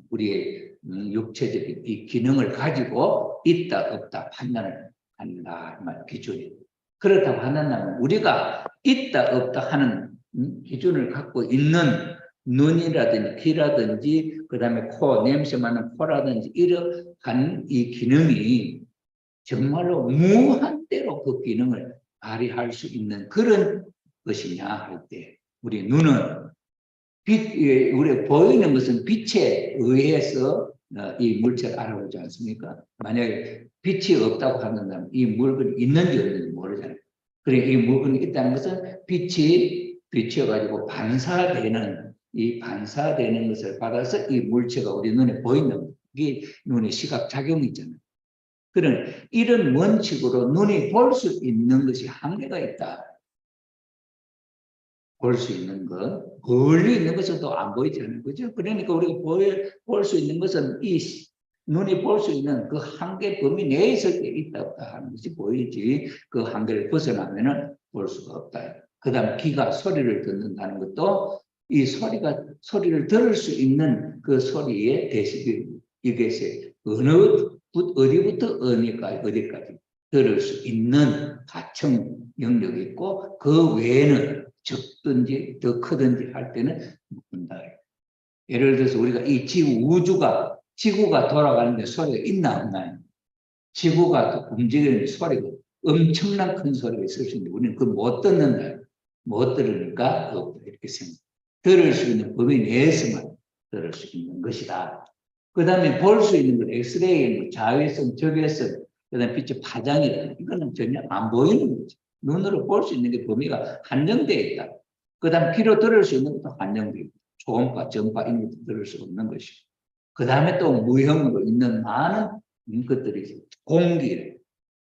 [SPEAKER 1] 우리의 육체적인 이 기능을 가지고 있다 없다 판단을 한다 기준이 그렇다고 한다면 우리가 있다 없다 하는 기준을 갖고 있는 눈이라든지 귀라든지 그다음에 코, 냄새 맡는 코라든지 이러한 이 기능이 정말로 무한대로 그 기능을 발휘할 수 있는 그런 것이냐 할 때 우리 눈은 우리 보이는 것은 빛에 의해서 이 물체를 알아보지 않습니까? 만약에 빛이 없다고 한다면 이 물건이 있는지 없는지 모르잖아요. 그러니까 이 물건이 있다는 것은 빛이 비춰가지고 반사되는 것을 받아서 이 물체가 우리 눈에 보이는 게 눈의 시각작용이 있잖아요. 그런 이런 원칙으로 눈이 볼 수 있는 것이 한계가 있다. 볼 수 있는 것, 멀리 있는 것은 또 안 보이잖아요. 그죠? 그러니까 우리가 볼 수 있는 것은 눈이 볼 수 있는 그 한계 범위 내에 있을 때 있다 없다 하는 것이 보이지 그 한계를 벗어나면은 볼 수가 없다. 그 다음에 귀가 소리를 듣는다는 것도 이 소리를 들을 수 있는 그 소리의 데시벨, 이것이 어디부터 어디까지 들을 수 있는 가청 영역이 있고 그 외에는 적든지 더 크든지 할 때는 묻는다. 예를 들어서 우리가 이 지구가 돌아가는데 소리가 있나 없나요? 지구가 움직이는 소리가 엄청난 큰 소리가 있을 수 있는데 우리는 그걸 못 듣는다. 못 들으니까 없다. 이렇게 생각. 들을 수 있는 범위 내에서만 들을 수 있는 것이다. 그 다음에 볼 수 있는 것, 엑스레이, 자외선, 적외선, 그 다음에 빛의 파장이다. 이거는 전혀 안 보이는 거죠. 눈으로 볼 수 있는 게 범위가 한정되어 있다. 그 다음 귀로 들을 수 있는 것도 한정되어 있다. 초음파, 전파 이런 것도 들을 수 없는 것이고. 그 다음에 또 무형으로 있는 많은 것들이 있어요.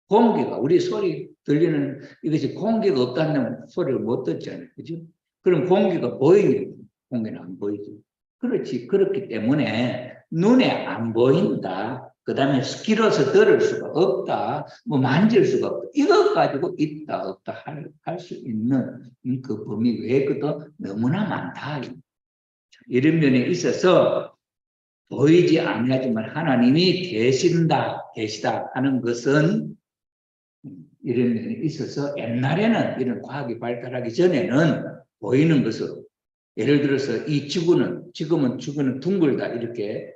[SPEAKER 1] 공기가 우리 소리 들리는 이것이 공기가 없다면 소리를 못 듣잖아요. 그죠? 그럼 공기가 보이는 공기는 안 보이죠. 그렇지. 그렇기 때문에 눈에 안 보인다. 그 다음에 귀로서 들을 수가 없다. 뭐 만질 수가 없다. 이것 가지고 있다 없다 할 수 있는 그 범위 외에 것도 너무나 많다. 이런 면에 있어서 보이지 아니하지만 하나님이 계시다 하는 것은 이런 면에 있어서 옛날에는 이런 과학이 발달하기 전에는 보이는 것으로 예를 들어서 이 지금은 둥글다 이렇게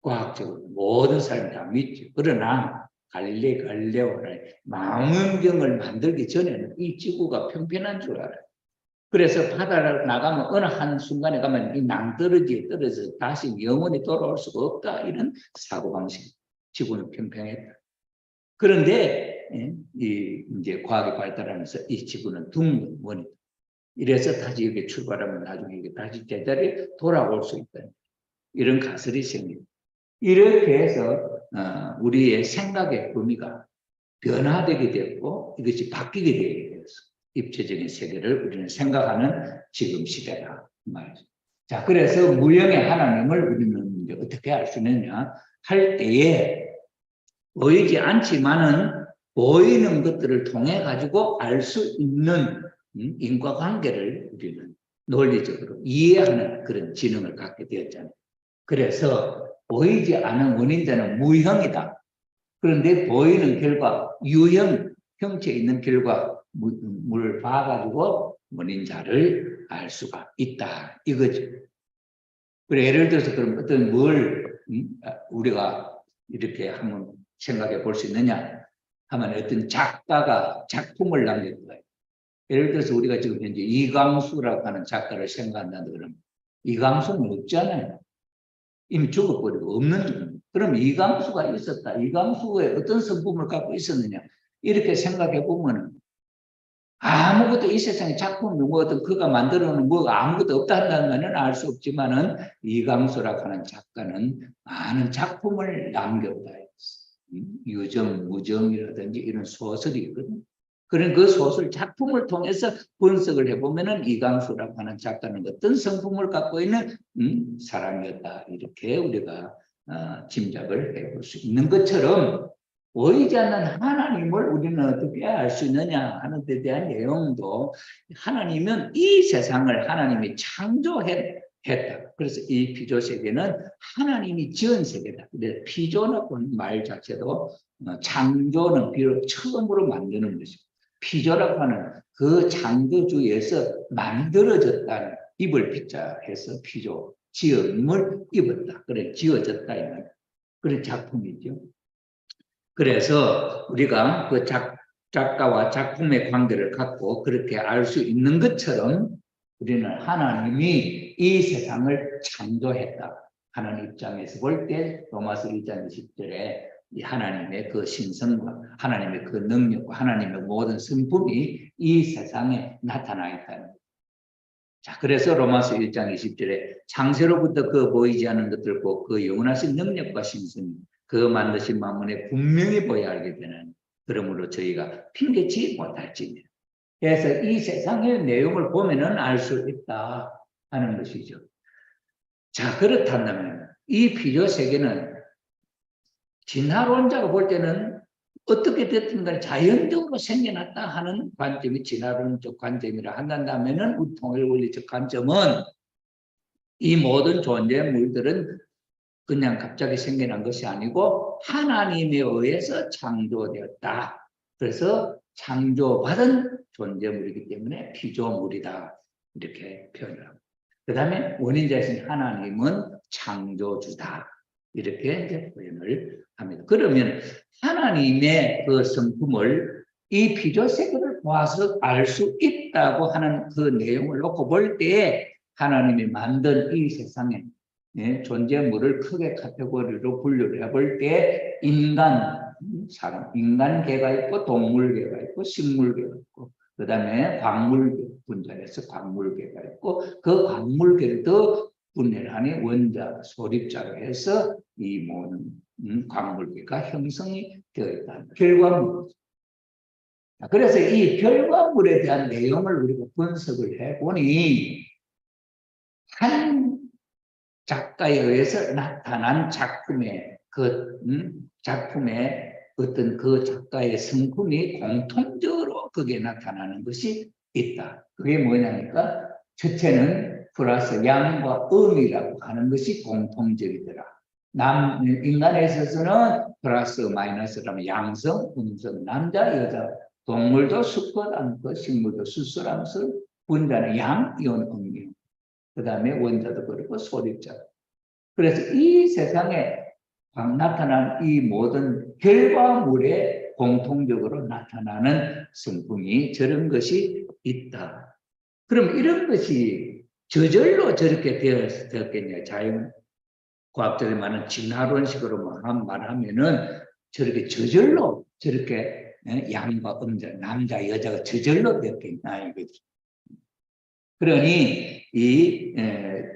[SPEAKER 1] 과학적으로 모든 사람이 다 믿죠. 그러나 갈릴레오는 망원경을 만들기 전에는 이 지구가 평평한 줄 알아요. 그래서 바다를 나가면 어느 한 순간에 가면 이 낭떠러지에 떨어져서 다시 영원히 돌아올 수가 없다. 이런 사고방식. 지구는 평평했다. 그런데 이제 과학이 발달하면서 이 지구는 둥근 원이다. 이래서 다시 이렇게 출발하면 나중에 이게 다시 제자리에 돌아올 수 있다. 이런 가설이 생깁니다. 이렇게 해서 우리의 생각의 범위가 변화되게 됐고 이것이 바뀌게 되게 되었어. 입체적인 세계를 우리는 생각하는 지금 시대다. 말이죠. 자, 그래서 무형의 하나님을 우리는 이제 어떻게 알 수 있느냐 할 때에 보이지 않지만은 보이는 것들을 통해 가지고 알 수 있는 인과관계를 우리는 논리적으로 이해하는 그런 지능을 갖게 되었잖아요. 그래서 보이지 않은 원인자는 무형이다. 그런데 보이는 결과, 유형, 형체 있는 결과, 물을 봐가지고 원인자를 알 수가 있다. 이거죠. 그래, 예를 들어서 그럼 어떤 우리가 이렇게 한번 생각해 볼 수 있느냐 하면 어떤 작가가 작품을 남긴 거예요. 예를 들어서 우리가 지금 현재 이광수라고 하는 작가를 생각한다 그러면 이광수는 없잖아요. 이미 죽어버리고 없는 중. 그럼 이광수가 있었다. 이광수의 어떤 성품을 갖고 있었느냐. 이렇게 생각해 보면은 아무것도 이 세상에 작품이 뭐든 그가 만들어 놓은 뭐가 아무것도 없다 한다는 것은 알 수 없지만은 이광수라고 하는 작가는 많은 작품을 남겼다. 유정, 무정이라든지 이런 소설이 있거든. 그런 그 소설 작품을 통해서 분석을 해보면은 이광수라고 하는 작가는 어떤 성품을 갖고 있는 사람이었다. 이렇게 우리가 짐작을 해볼 수 있는 것처럼 보이지 않는 하나님을 우리는 어떻게 알 수 있느냐 하는 데 대한 내용도 하나님은 이 세상을 하나님이 창조했다. 그래서 이 피조세계는 하나님이 지은 세계다. 근데 피조라는 말 자체도 창조는 비록 처음으로 만드는 것이고 피조라고 하는 그 창조주에서 만들어졌다는 입을 피자 해서 피조, 지음을 입었다. 그래, 지어졌다. 이런 그런 작품이죠. 그래서 우리가 그 작가와 작품의 관계를 갖고 그렇게 알 수 있는 것처럼 우리는 하나님이 이 세상을 창조했다 하는 입장에서 볼 때 로마서 1장 20절에 이 하나님의 그 신성과 하나님의 그 능력과 하나님의 모든 성품이 이 세상에 나타나 있다는 거예요. 자, 그래서 로마서 1장 20절에 창세로부터 그 보이지 않는 것들과 그 영원하신 능력과 신성이 그 만드신 만물에 분명히 보여 알게 되는 그러므로 저희가 핑계치 못할지니라. 그래서 이 세상의 내용을 보면은 알 수 있다 하는 것이죠. 자, 그렇다면 이 피조 세계는 진화론자가 볼 때는 어떻게 됐든 간에 자연적으로 생겨났다 하는 관점이 진화론적 관점이라 한다면은 통일 원리적 관점은 이 모든 존재물들은 그냥 갑자기 생겨난 것이 아니고 하나님에 의해서 창조되었다. 그래서 창조받은 존재물이기 때문에 피조물이다. 이렇게 표현을 합니다. 그 다음에 원인자이신 하나님은 창조주다. 이렇게 이제 표현을 합니다. 그러면 하나님의 그 성품을 이 피조세계를 보아서 알 수 있다고 하는 그 내용을 놓고 볼 때 하나님이 만든 이 세상에 존재물을 크게 카테고리로 분류를 해볼 때 인간, 사람, 인간계가 있고 동물계가 있고 식물계가 있고 그 다음에 광물 분자에서 광물계가 있고 그 광물계를 더 분해를 하니 원자, 소립자로 해서 이 모든 광물계가 형성이 되어 있다. 결과물. 그래서 이 결과물에 대한 내용을 우리가 분석을 해보니 한 작가에 의해서 나타난 작품의 작품의 어떤 그 작가의 성품이 공통적으로 거기에 나타나는 것이 있다. 그게 뭐냐니까 첫째는 플러스 양과 음이라고 하는 것이 공통적이더라. 인간에 있어서는 플러스 마이너스라면 양성, 음성, 남자, 여자, 동물도 수컷, 암컷, 식물도 수술함수, 분자는 양, 이온, 음이온. 그 다음에 원자도 그렇고 소립자. 그래서 이 세상에 나타난 이 모든 결과물에 공통적으로 나타나는 성품이 저런 것이 있다. 그럼 이런 것이 저절로 저렇게 되었겠냐. 자연과학자들이 말하는 진화론식으로 말하면은 저렇게 저절로 저렇게 양과 음자, 남자, 여자가 저절로 되었겠냐 이거지. 그러니 이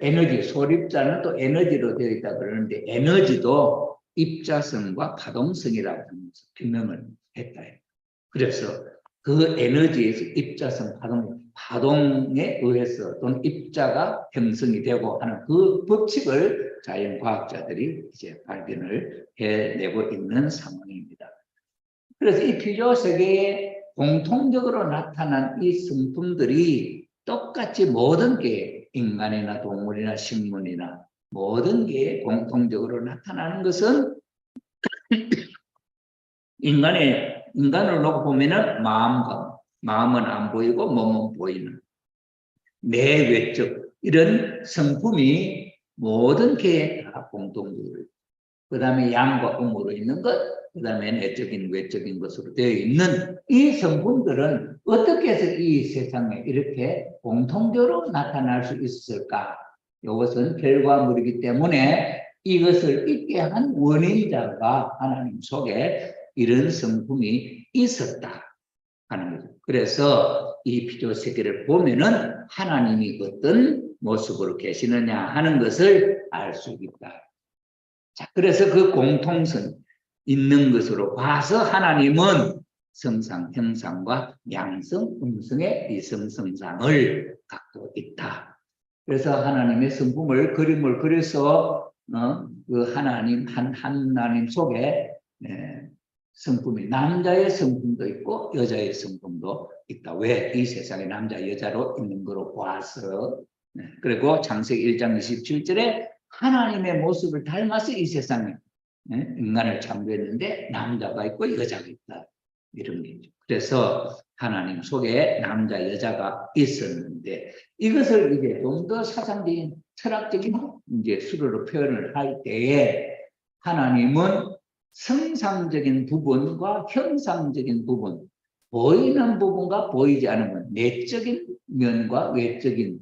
[SPEAKER 1] 에너지, 소립자는 또 에너지로 되어 있다 그러는데 에너지도 입자성과 파동성이라고 하면서 규명을 했다. 그래서 그 에너지에서 입자성, 파동에 의해서 또는 입자가 형성이 되고 하는 그 법칙을 자연과학자들이 이제 발견을 해내고 있는 상황입니다. 그래서 이 피조 세계에 공통적으로 나타난 이 성품들이 똑같이 모든 게 인간이나 동물이나 식물이나 모든 게 공통적으로 나타나는 것은 인간을 놓고 보면은 마음은 안 보이고 몸은 보이는 내외적 이런 성품이 모든 게 다 공통적으로 그 다음에 양과 음으로 있는 것, 그 다음에 내적인 외적인 것으로 되어 있는 이 성분들은 어떻게 해서 이 세상에 이렇게 공통적으로 나타날 수 있을까? 이것은 결과물이기 때문에 이것을 있게 한 원인자가 하나님 속에 이런 성품이 있었다 하는 거죠. 그래서 이 피조 세계를 보면은 하나님이 어떤 모습으로 계시느냐 하는 것을 알 수 있다. 자, 그래서 그 공통성 있는 것으로 봐서 하나님은 성상, 형상과 양성, 음성의 이성성상을 갖고 있다. 그래서 하나님의 성품을 그림을 그려서 그 하나님 속에 성품이 남자의 성품도 있고 여자의 성품도 있다. 왜? 이 세상에 남자, 여자로 있는 거로 봐서 그리고 창세기 1장 27절에 하나님의 모습을 닮아서 이 세상에 인간을 창조했는데 남자가 있고 여자가 있다. 이런 거죠. 그래서 하나님 속에 남자 여자가 있었는데 이것을 이제 좀 더 사상적인 철학적인 이제 수로로 표현을 할 때에 하나님은 성상적인 부분과 형상적인 부분, 보이는 부분과 보이지 않는 부분, 내적인 면과 외적인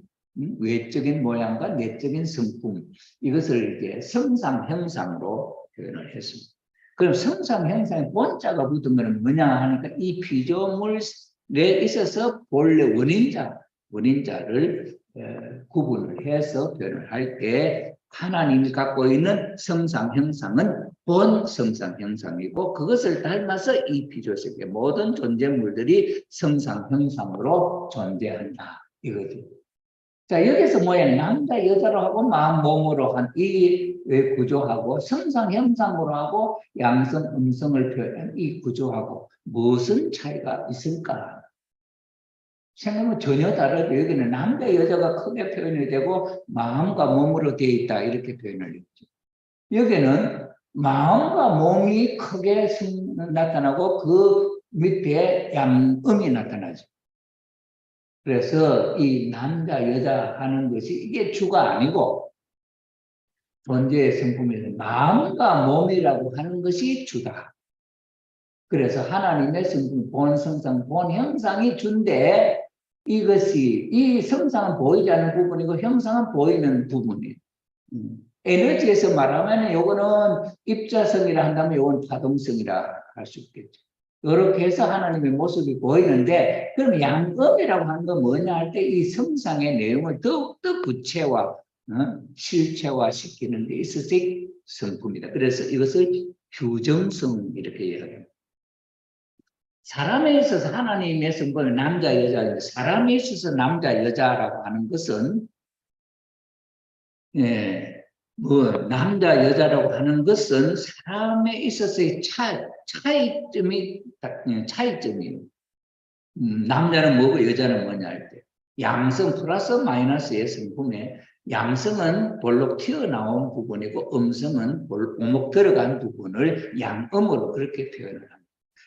[SPEAKER 1] 모양과 내적인 성품, 이것을 이제 성상 형상으로 표현을 했습니다. 그럼 성상 형상에 본자가 붙은 것은 뭐냐 하니까 이 피조물에 있어서 본래 원인자를 구분을 해서 표현을 할 때 하나님이 갖고 있는 성상 형상은 본 성상 형상이고 그것을 닮아서 이 피조 세계 모든 존재물들이 성상 형상으로 존재한다 이거죠. 자, 여기서 뭐야? 남자, 여자로 하고 마음, 몸으로 한 이 구조하고 성상, 형상으로 하고 양성, 음성을 표현한 이 구조하고 무슨 차이가 있을까? 생각은 전혀 다르죠. 여기는 남자, 여자가 크게 표현이 되고 마음과 몸으로 되어 있다 이렇게 표현을 했죠. 여기는 마음과 몸이 크게 나타나고 그 밑에 양음이 나타나죠. 그래서 이 남자, 여자 하는 것이 이게 주가 아니고 존재의 성품에서 마음과 몸이라고 하는 것이 주다. 그래서 하나님의 성품, 본 성상, 본 형상이 주인데 이것이 이 성상은 보이지 않는 부분이고 형상은 보이는 부분이에요. 에너지에서 말하면 요거는 입자성이라 한다면 요건 파동성이라 할 수 있겠죠. 이렇게 해서 하나님의 모습이 보이는데 그럼 양음이라고 하는 건 뭐냐 할 때 이 성상의 내용을 더욱더 구체화, 실체화 시키는 데 있어서 성품이다. 그래서 이것을 규정성 이렇게 이야기합니다. 사람에 있어서 하나님의 성품은 남자, 여자, 사람에 있어서 남자, 여자라고 하는 것은 남자, 여자라고 하는 것은 사람에 있어서의 차이점이에요. 남자는 뭐고 여자는 뭐냐 할 때. 양성 플러스 마이너스의 성품에 양성은 볼록 튀어나온 부분이고 음성은 오목 들어간 부분을 양음으로 그렇게 표현을 합니다.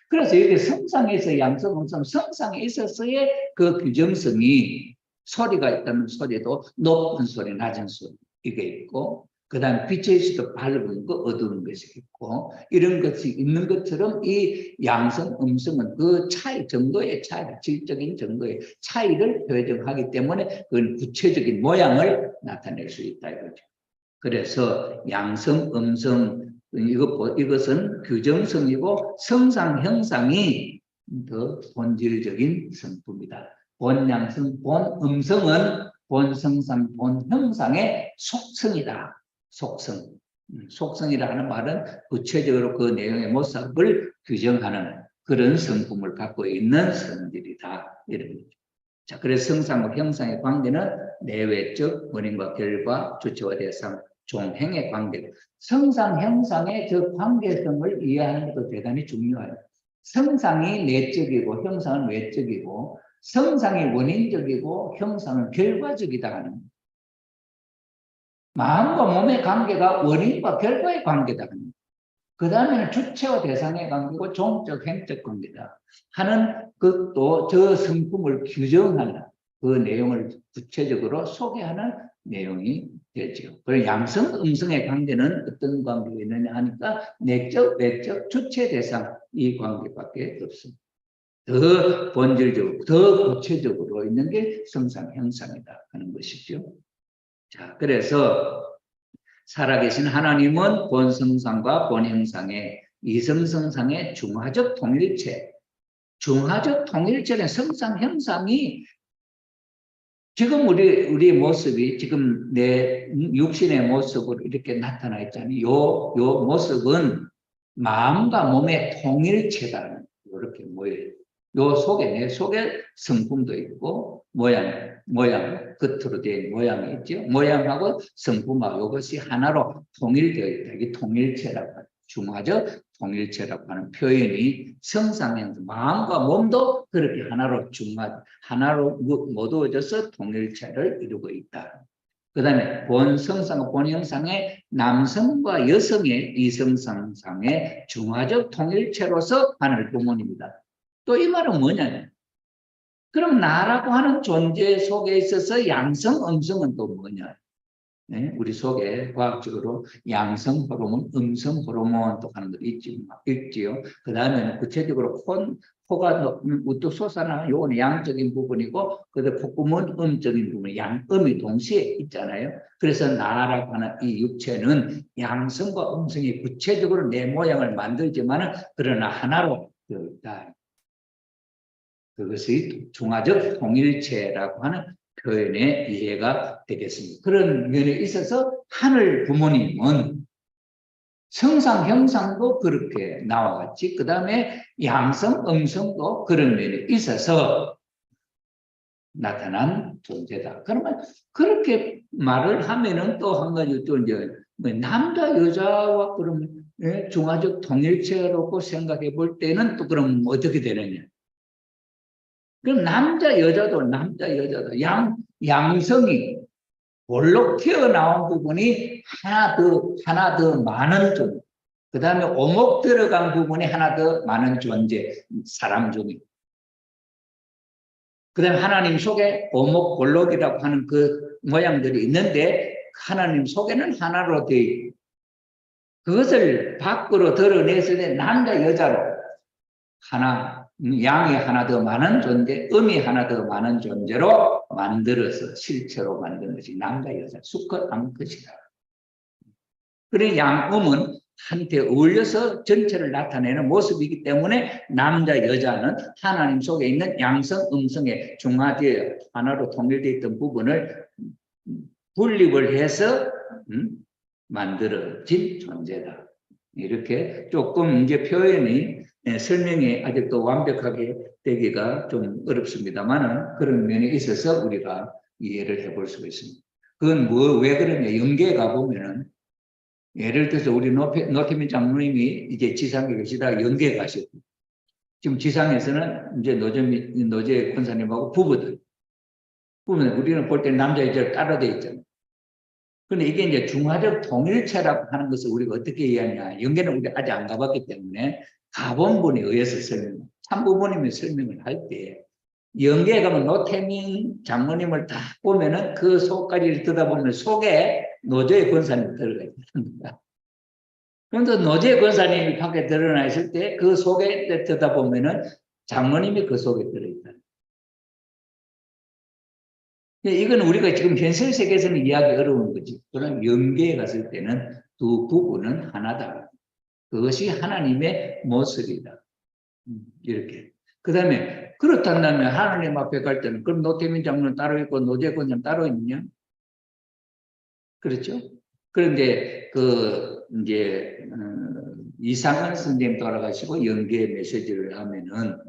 [SPEAKER 1] 그래서 여기 성상에서 양성, 음성, 성상에 있어서의 그 규정성이 소리가 있다면 소리도 높은 소리, 낮은 소리 이게 있고 그 다음 빛의 수도 밝은 거, 어두운 것이 있고 이런 것이 있는 것처럼 이 양성, 음성은 그 차이, 정도의 차이, 질적인 정도의 차이를 표정하기 때문에 그건 구체적인 모양을 나타낼 수 있다 이거죠. 그래서 양성, 음성 이것은 규정성이고 성상, 형상이 더 본질적인 성품이다. 본 양성, 본 음성은 본 성상, 본 형상의 속성이다. 속성이라 하는 말은 구체적으로 그 내용의 모습을 규정하는 그런 성품을 갖고 있는 성질이다. 이런 거죠. 자, 그래서 성상과 형상의 관계는 내외적 원인과 결과, 주체와 대상, 종행의 관계. 성상, 형상의 저 관계성을 이해하는 것도 대단히 중요해요. 성상이 내적이고 형상은 외적이고 성상이 원인적이고 형상은 결과적이다 하는 마음과 몸의 관계가 원인과 결과의 관계다. 그 다음에는 주체와 대상의 관계고 종적, 행적 관계다 하는 것도 저 성품을 규정하는 그 내용을 구체적으로 소개하는 내용이 되죠. 그리고 양성, 음성의 관계는 어떤 관계가 있느냐 하니까 내적, 외적, 주체, 대상 이 관계밖에 없습니다. 더 본질적으로, 더 구체적으로 있는 게 성상, 형상이다 하는 것이죠. 자, 그래서 살아계신 하나님은 본성상과 본형상의 이성성상의 중화적 통일체, 중화적 통일체는 성상, 형상이 지금 우리 모습이 지금 내 육신의 모습으로 이렇게 나타나 있잖아요. 요 모습은 마음과 몸의 통일체다. 이렇게 모여요. 요 속에, 내 속에 성품도 있고, 모양, 겉으로 된 모양이 있죠. 모양하고 성품하고 이것이 하나로 통일되어 있다. 이게 통일체라고 하죠. 중화적 통일체라고 하는 표현이 성상에서 마음과 몸도 그렇게 하나로 모두어져서 통일체를 이루고 있다. 그 다음에 본성상과 본형상의 남성과 여성의 이성상상의 중화적 통일체로서 하늘 부모입니다. 또 이 말은 뭐냐면 그럼 나라고 하는 존재 속에 있어서 양성, 음성은 또 뭐냐? 네? 우리 속에 과학적으로 양성 호르몬, 음성 호르몬 또 하는 것도 있지요. 그 다음에는 구체적으로 코가 우뚝 솟아나는 요거는 양적인 부분이고, 그다음 콧구멍은 음적인 부분, 양음이 동시에 있잖아요. 그래서 나라고 하는 이 육체는 양성과 음성이 구체적으로 내 모양을 만들지만은 그러나 하나로 있다. 그것이 중화적 통일체라고 하는 표현의 이해가 되겠습니다. 그런 면에 있어서 하늘 부모님은 성상, 형상도 그렇게 나와갔지. 그 다음에 양성, 음성도 그런 면에 있어서 나타난 존재다. 그러면 그렇게 말을 하면은 또 한 가지 또 이제 남자, 여자와 그러면 중화적 통일체라고 생각해 볼 때는 또 그럼 어떻게 되느냐. 그럼 남자, 여자도 양성이 볼록 튀어나온 부분이 하나 더 많은 존재. 그 다음에 오목 들어간 부분이 하나 더 많은 존재, 사람 중에. 그 다음에 하나님 속에 오목 볼록이라고 하는 그 모양들이 있는데 하나님 속에는 하나로 되어 있고 그것을 밖으로 드러냈을 때 남자, 여자로 하나, 양이 하나 더 많은 존재, 음이 하나 더 많은 존재로 만들어서 실체로 만든 것이 남자, 여자, 수컷, 암컷이다. 그래 양음은 한테 어울려서 전체를 나타내는 모습이기 때문에 남자, 여자는 하나님 속에 있는 양성, 음성에 중화되어 하나로 통일되어 있던 부분을 분립을 해서 만들어진 존재다. 이렇게 조금 이제 표현이 설명이 아직도 완벽하게 되기가 좀 어렵습니다만은 그런 면에 있어서 우리가 이해를 해볼 수가 있습니다. 그건 왜 그러냐? 연계에 가보면은 예를 들어서 우리 노태민 장로님이 이제 지상에 계시다가 연계에 가셨고 지금 지상에서는 이제 노재 권사님하고 부부들 우리는 볼 때 남자 여자를 따로 돼 있잖아요. 근데 이게 이제 중화적 통일체라고 하는 것을 우리가 어떻게 이해하냐. 연계는 우리 아직 안 가봤기 때문에 가본 분에 의해서 참부모님이 설명을 할 때 연계에 가면 노태민 장모님을 딱 보면은 그 속까지 들여다보면 속에 노조의 권사님이 들어가 있습니다. 그런데 노조의 권사님이 밖에 드러나 있을 때 그 속에 들여다보면은 장모님이 그 속에 들어있다. 이건 우리가 지금 현실 세계에서는 이해하기 어려운 거지. 그런 연계에 갔을 때는 두 부분은 하나다. 그것이 하나님의 모습이다. 이렇게. 그 다음에 그렇다면 하나님 앞에 갈 때는 그럼 노태민 장로는 따로 있고 노재권은 따로 있냐? 그렇죠? 그런데 이제 이상은 선생님 돌아가시고 연계 메시지를 하면은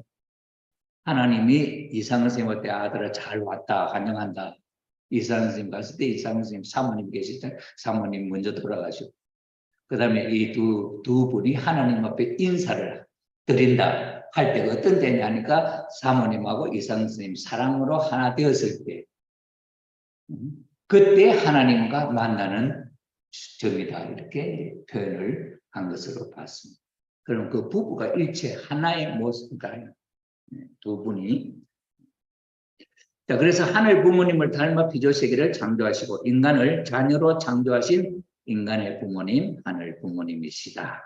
[SPEAKER 1] 하나님이 이상은 선생님한테 아들아 잘 왔다 환영한다. 이상은 선생님 갔을 때 이상은 선생님 사모님 계실 때 사모님 먼저 돌아가시고 그 다음에 이 두 분이 하나님 앞에 인사를 드린다 할 때가 어떤 때냐니까 사모님하고 이상은 선생님 사랑으로 하나 되었을 때 그때 하나님과 만나는 점이다 이렇게 표현을 한 것으로 봤습니다. 그럼 그 부부가 일체 하나의 모습이다. 두 분이 자 그래서 하늘 부모님을 닮아 피조세계를 창조하시고 인간을 자녀로 창조하신 인간의 부모님 하늘 부모님이시다.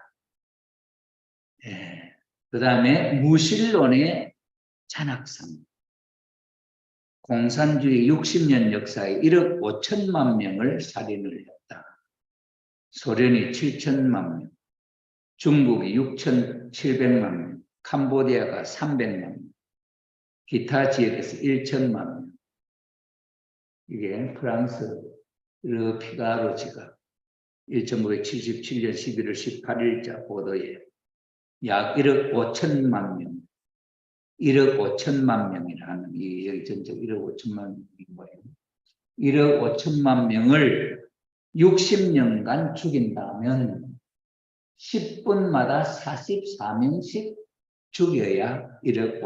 [SPEAKER 1] 네. 그 다음에 무신론의 잔악상 공산주의 60년 역사에 1억 5천만 명을 살인을 했다. 소련이 7천만 명, 중국이 6,700만 명, 캄보디아가 300만 명, 기타 지역에서 1천만 명. 이게 프랑스 르피가로지가 1977년 11월 18일자 보도에 약 1억 5천만 명, 1억 5천만 명이라는 이 전적 1억 5천만 명이 뭐예요? 1억 5천만 명을 60년간 죽인다면 10분마다 44명씩 죽여야 1억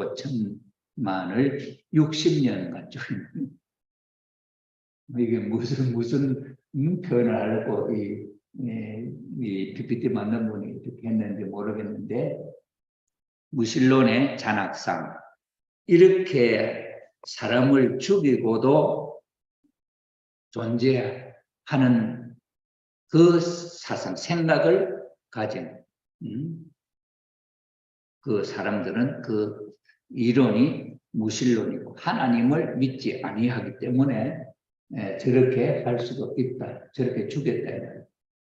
[SPEAKER 1] 5천만을 60년간 죽이는 이게 무슨 표현을 하려고 이 PPT 만든 분이 어떻게 했는지 모르겠는데 무신론의 잔악상 이렇게 사람을 죽이고도 존재하는 그 사상, 생각을 가진 그 사람들은 그 이론이 무신론이고 하나님을 믿지 아니하기 때문에 저렇게 할 수도 있다. 저렇게 죽였다.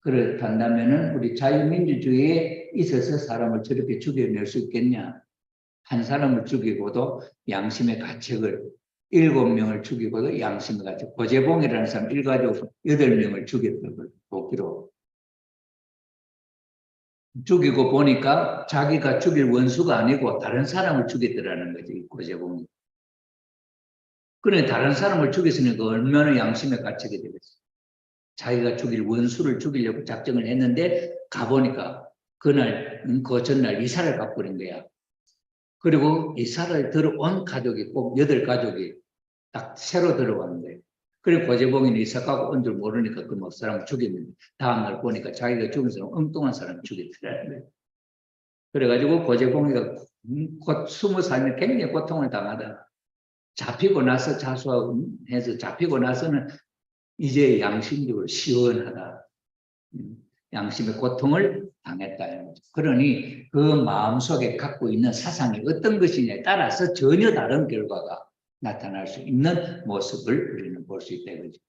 [SPEAKER 1] 그렇다면은 우리 자유민주주의에 있어서 사람을 저렇게 죽여낼 수 있겠냐? 한 사람을 죽이고도 양심의 가책을 7명을 죽이고도 양심의 가책. 고재봉이라는 사람 일가족 8명을 죽였던 걸 보기로 죽이고 보니까 자기가 죽일 원수가 아니고 다른 사람을 죽였더라는 거지, 고재봉이. 그래, 다른 사람을 죽였으니까 얼마나 양심의 가책이 되겠어. 자기가 죽일 원수를 죽이려고 작정을 했는데 가보니까 그날, 그 전날 이사를 가버린 거야. 그리고 이사를 들어온 가족이 꼭 8가족이 딱 새로 들어왔는데, 그리고 고재봉이는 이사 가고 온 줄 모르니까 그 사람을 죽였는데, 다음날 보니까 자기가 죽은 사람, 엉뚱한 사람을 죽였더라는 거예요. 그래가지고 고재봉이가 곧 20살이면 굉장히 고통을 당하다. 잡히고 나서 자수해서 잡히고 나서는 이제 양심적으로 시원하다. 양심의 고통을 당했다. 그러니 그 마음속에 갖고 있는 사상이 어떤 것이냐에 따라서 전혀 다른 결과가 나타날 수 있는 모습을 우리는 볼 수 있다. 이거죠.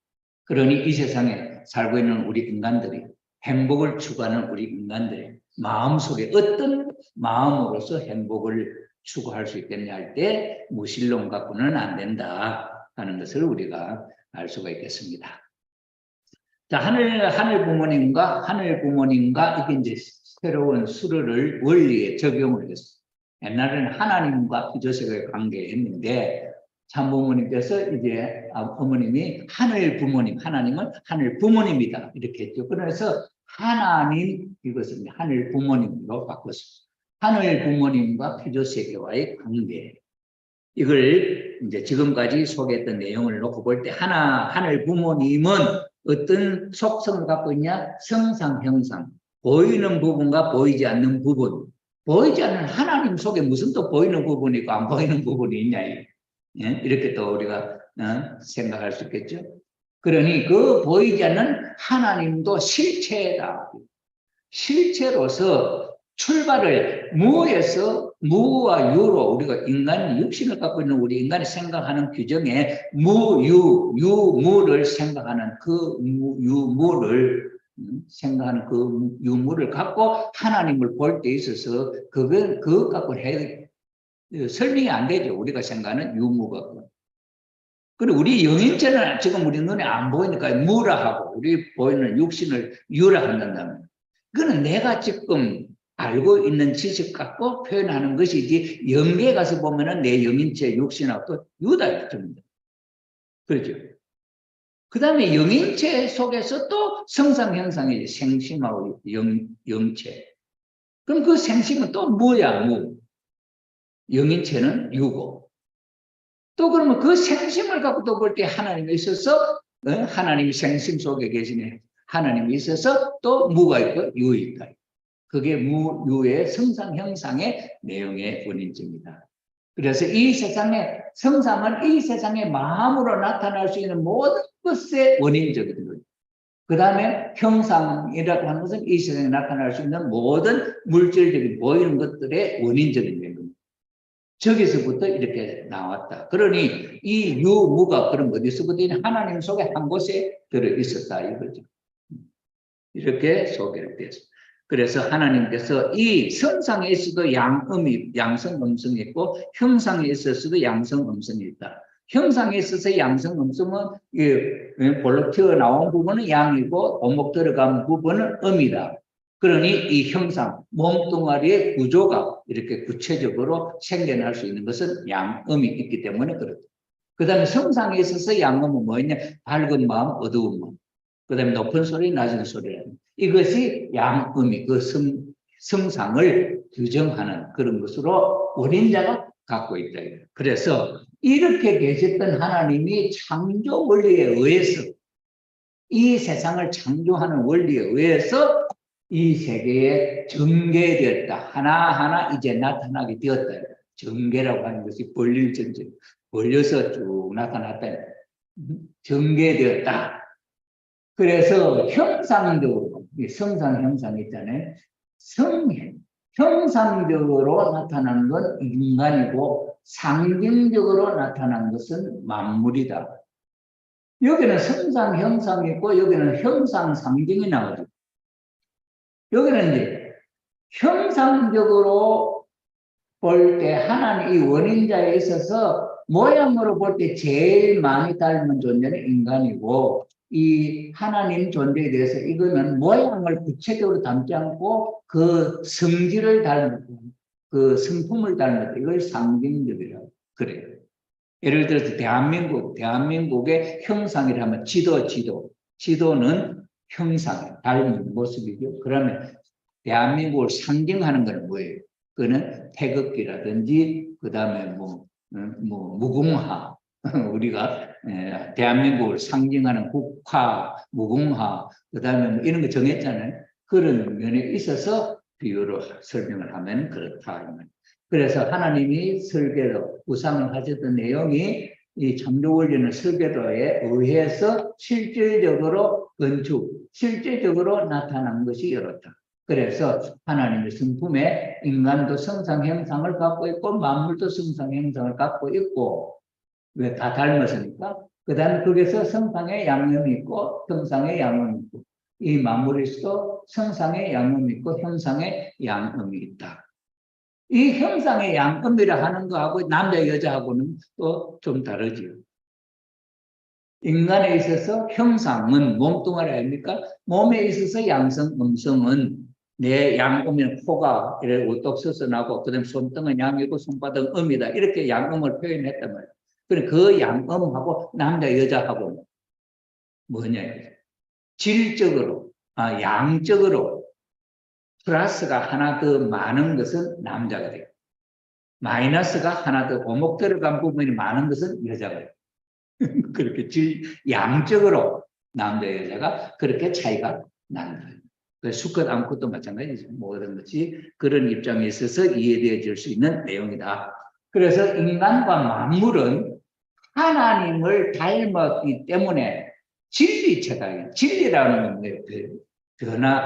[SPEAKER 1] 그러니 이 세상에 살고 있는 우리 인간들이, 행복을 추구하는 우리 인간들이 마음속에 어떤 마음으로서 행복을 추구할 수 있겠냐 할 때 무신론 갖고는 안 된다 하는 것을 우리가 알 수가 있겠습니다. 자, 하늘 부모님과 이게 이제 새로운 수를 원리에 적용을 했어요. 옛날에는 하나님과 피조sek의 관계였는데 참부모님께서 이제 어머님이 하늘 부모님, 하나님은 하늘 부모님이다 이렇게 했죠. 그래서 하나님 이것은 하늘 부모님으로 바꿨습니다. 하늘 부모님과 피조세계와의 관계, 이걸 이제 지금까지 소개했던 내용을 놓고 볼 때 하늘 부모님은 어떤 속성을 갖고 있냐? 성상, 형상, 보이는 부분과 보이지 않는 부분. 보이지 않는 하나님 속에 무슨 또 보이는 부분이 있고 안 보이는 부분이 있냐? 이렇게 또 우리가 생각할 수 있겠죠. 그러니 그 보이지 않는 하나님도 실체다. 실체로서 출발을 무와 유로 우리가 인간 육신을 갖고 있는 우리 인간이 생각하는 규정에 유무를 생각하는 그 유무를 생각하는 그 유무를 갖고 하나님을 볼 때 있어서 그거 갖고 설명이 안 되죠. 우리가 생각하는 유무 갖고. 그리고 우리 영인체는 지금 우리 눈에 안 보이니까 무라 하고 우리 보이는 육신을 유라 한다면 그거는 내가 지금 알고 있는 지식 갖고 표현하는 것이지 영계에 가서 보면은 내 영인체 육신하고 또 유다 줍니다. 그렇죠. 그 다음에 영인체 속에서 또 성상 형상이 생심하고 영체. 그럼 그 생심은 또 뭐야? 영인체는 유고. 또 그러면 그 생심을 갖고 또 볼 때 하나님이 있어서 하나님이 생심 속에 계시네. 하나님이 있어서 또 무가 있고 유 있다. 그게 무유의 성상 형상의 내용의 원인점이다. 그래서 이 세상의 성상은 이 세상의 마음으로 나타날 수 있는 모든 것의 원인적인 거죠. 그 다음에 형상이라고 하는 것은 이 세상에 나타날 수 있는 모든 물질적인 보이는 것들의 원인적인 겁니다. 저기서부터 이렇게 나왔다. 그러니 이 유무가 그럼 어디서부터 하나님 속에 한 곳에 들어있었다 이거죠. 이렇게 소개를 됐습니다. 그래서 하나님께서 이 성상에 있어도 양성 음성이 있고 형상에 있어서도 양성 음성이 있다. 형상에 있어서 양성 음성은 볼록 튀어나온 부분은 양이고 오목 들어간 부분은 음이다. 그러니 이 형상, 몸뚱아리의 구조가 이렇게 구체적으로 생겨날 수 있는 것은 양음이 있기 때문에 그렇다. 그 다음에 성상에 있어서 양음은 뭐였냐? 밝은 마음, 어두운 마음. 그 다음에 높은 소리, 낮은 소리. 이것이 양음이 그 성상을 규정하는 그런 것으로 원인자가 갖고 있다. 그래서 이렇게 계셨던 하나님이 창조 원리에 의해서 이 세상을 창조하는 원리에 의해서 이 세계에 전개되었다. 하나하나 이제 나타나게 되었다. 전개라고 하는 것이 벌릴 전제, 벌려서 쭉 나타났다. 전개되었다. 그래서 형상적으로, 성상, 형상 있잖아요. 형상적으로 나타나는 건 인간이고, 상징적으로 나타난 것은 만물이다. 여기는 성상, 형상이 있고, 여기는 형상, 상징이 나오죠. 여기는 이제 형상적으로 볼 때 하나님 이 원인자에 있어서 모양으로 볼 때 제일 많이 닮은 존재는 인간이고, 이 하나님 존재에 대해서 이거는 모양을 구체적으로 닮지 않고 그 성질을 닮고 그 성품을 닮았다. 이걸 상징적이라고 그래요. 예를 들어서 대한민국의 형상이라면 지도는 형상, 닮은 모습이죠. 그러면 대한민국을 상징하는 건 뭐예요? 그거는 태극기라든지 그다음에 무궁화 우리가 대한민국을 상징하는 국화, 무궁화 그다음에 이런 거 정했잖아요. 그런 면에 있어서 비유로 설명을 하면 그렇다. 그래서 하나님이 설계도 구상을 하셨던 내용이 이 창조 원리는 설계도에 의해서 실질적으로 실질적으로 나타난 것이 이렇다. 그래서 하나님의 성품에 인간도 성상 형상을 갖고 있고 만물도 성상 형상을 갖고 있고 왜 다 닮았으니까 그 다음에 거기서 성상의 양념이 있고 형상의 양념이 있고 이 만물에서도 성상의 양념이 있고 형상의 양념이 있다. 이 형상의 양념이라 하는 거하고 남자 여자하고는 또 좀 다르죠. 인간에 있어서 형상은 몸뚱아리 아닙니까? 몸에 있어서 양성, 음성은 내 양음은 코가 이렇게 우뚝 서서 나고 그다음 손등은 양이고 손바닥은 음이다. 이렇게 양음을 표현했단 말이에요. 그래 그 양음하고 남자 여자하고 뭐냐? 질적으로, 양적으로 플러스가 하나 더 많은 것은 남자가 돼요. 마이너스가 하나 더 오목 들어간 부분이 많은 것은 여자가 돼요. 그렇게 양적으로 남자 여자가 그렇게 차이가 난다. 수컷 암컷도 마찬가지죠. 모든 것이 그런 입장에 있어서 이해되어질 수 있는 내용이다. 그래서 인간과 만물은 하나님을 닮았기 때문에 진리체다. 진리라는 건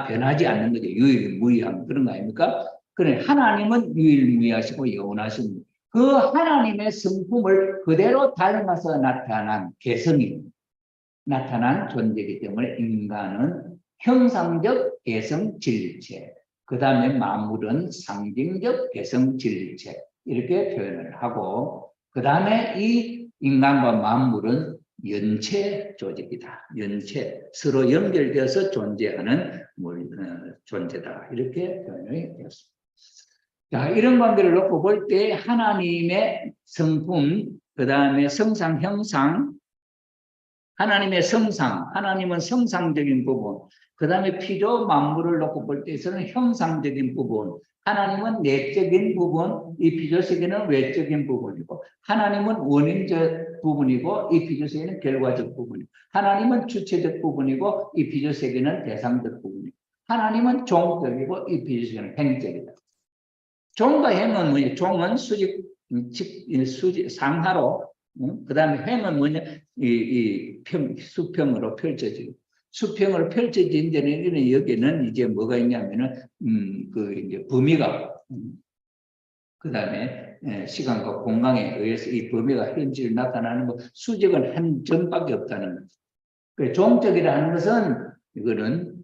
[SPEAKER 1] 변하지 않는 거죠. 유일무이한 그런 거 아닙니까? 그래 하나님은 유일무이하시고 영원하십니다. 그 하나님의 성품을 그대로 닮아서 나타난 개성이 나타난 존재이기 때문에 인간은 형상적 개성 진리체, 그 다음에 만물은 상징적 개성 진리체 이렇게 표현을 하고 그 다음에 이 인간과 만물은 연체 조직이다. 연체, 서로 연결되어서 존재하는 존재다. 이렇게 표현이 되었습니다. 자, 이런 관계를 놓고 볼 때 하나님의 성품, 그 다음에 성상, 형상, 하나님의 성상, 하나님은 성상적인 부분, 그 다음에 피조 만물을 놓고 볼 때에서는 형상적인 부분, 하나님은 내적인 부분, 이 피조 세계는 외적인 부분이고, 하나님은 원인적 부분이고, 이 피조 세계는 결과적 부분이고, 하나님은 주체적 부분이고, 이 피조 세계는 대상적 부분이고, 하나님은 종적이고, 이 피조 세계는 행적이다. 종과 행은 뭐냐? 종은 상하로, 그 다음에 행은 뭐냐? 수평으로 펼쳐지고. 수평으로 펼쳐진 데는 여기는 이제 뭐가 있냐면은, 이제 범위가, 그 다음에 시간과 공간에 의해서 이 범위가 현실 나타나는 거, 수직은 한 점밖에 없다는 거죠. 그 종적이라는 것은, 이거는,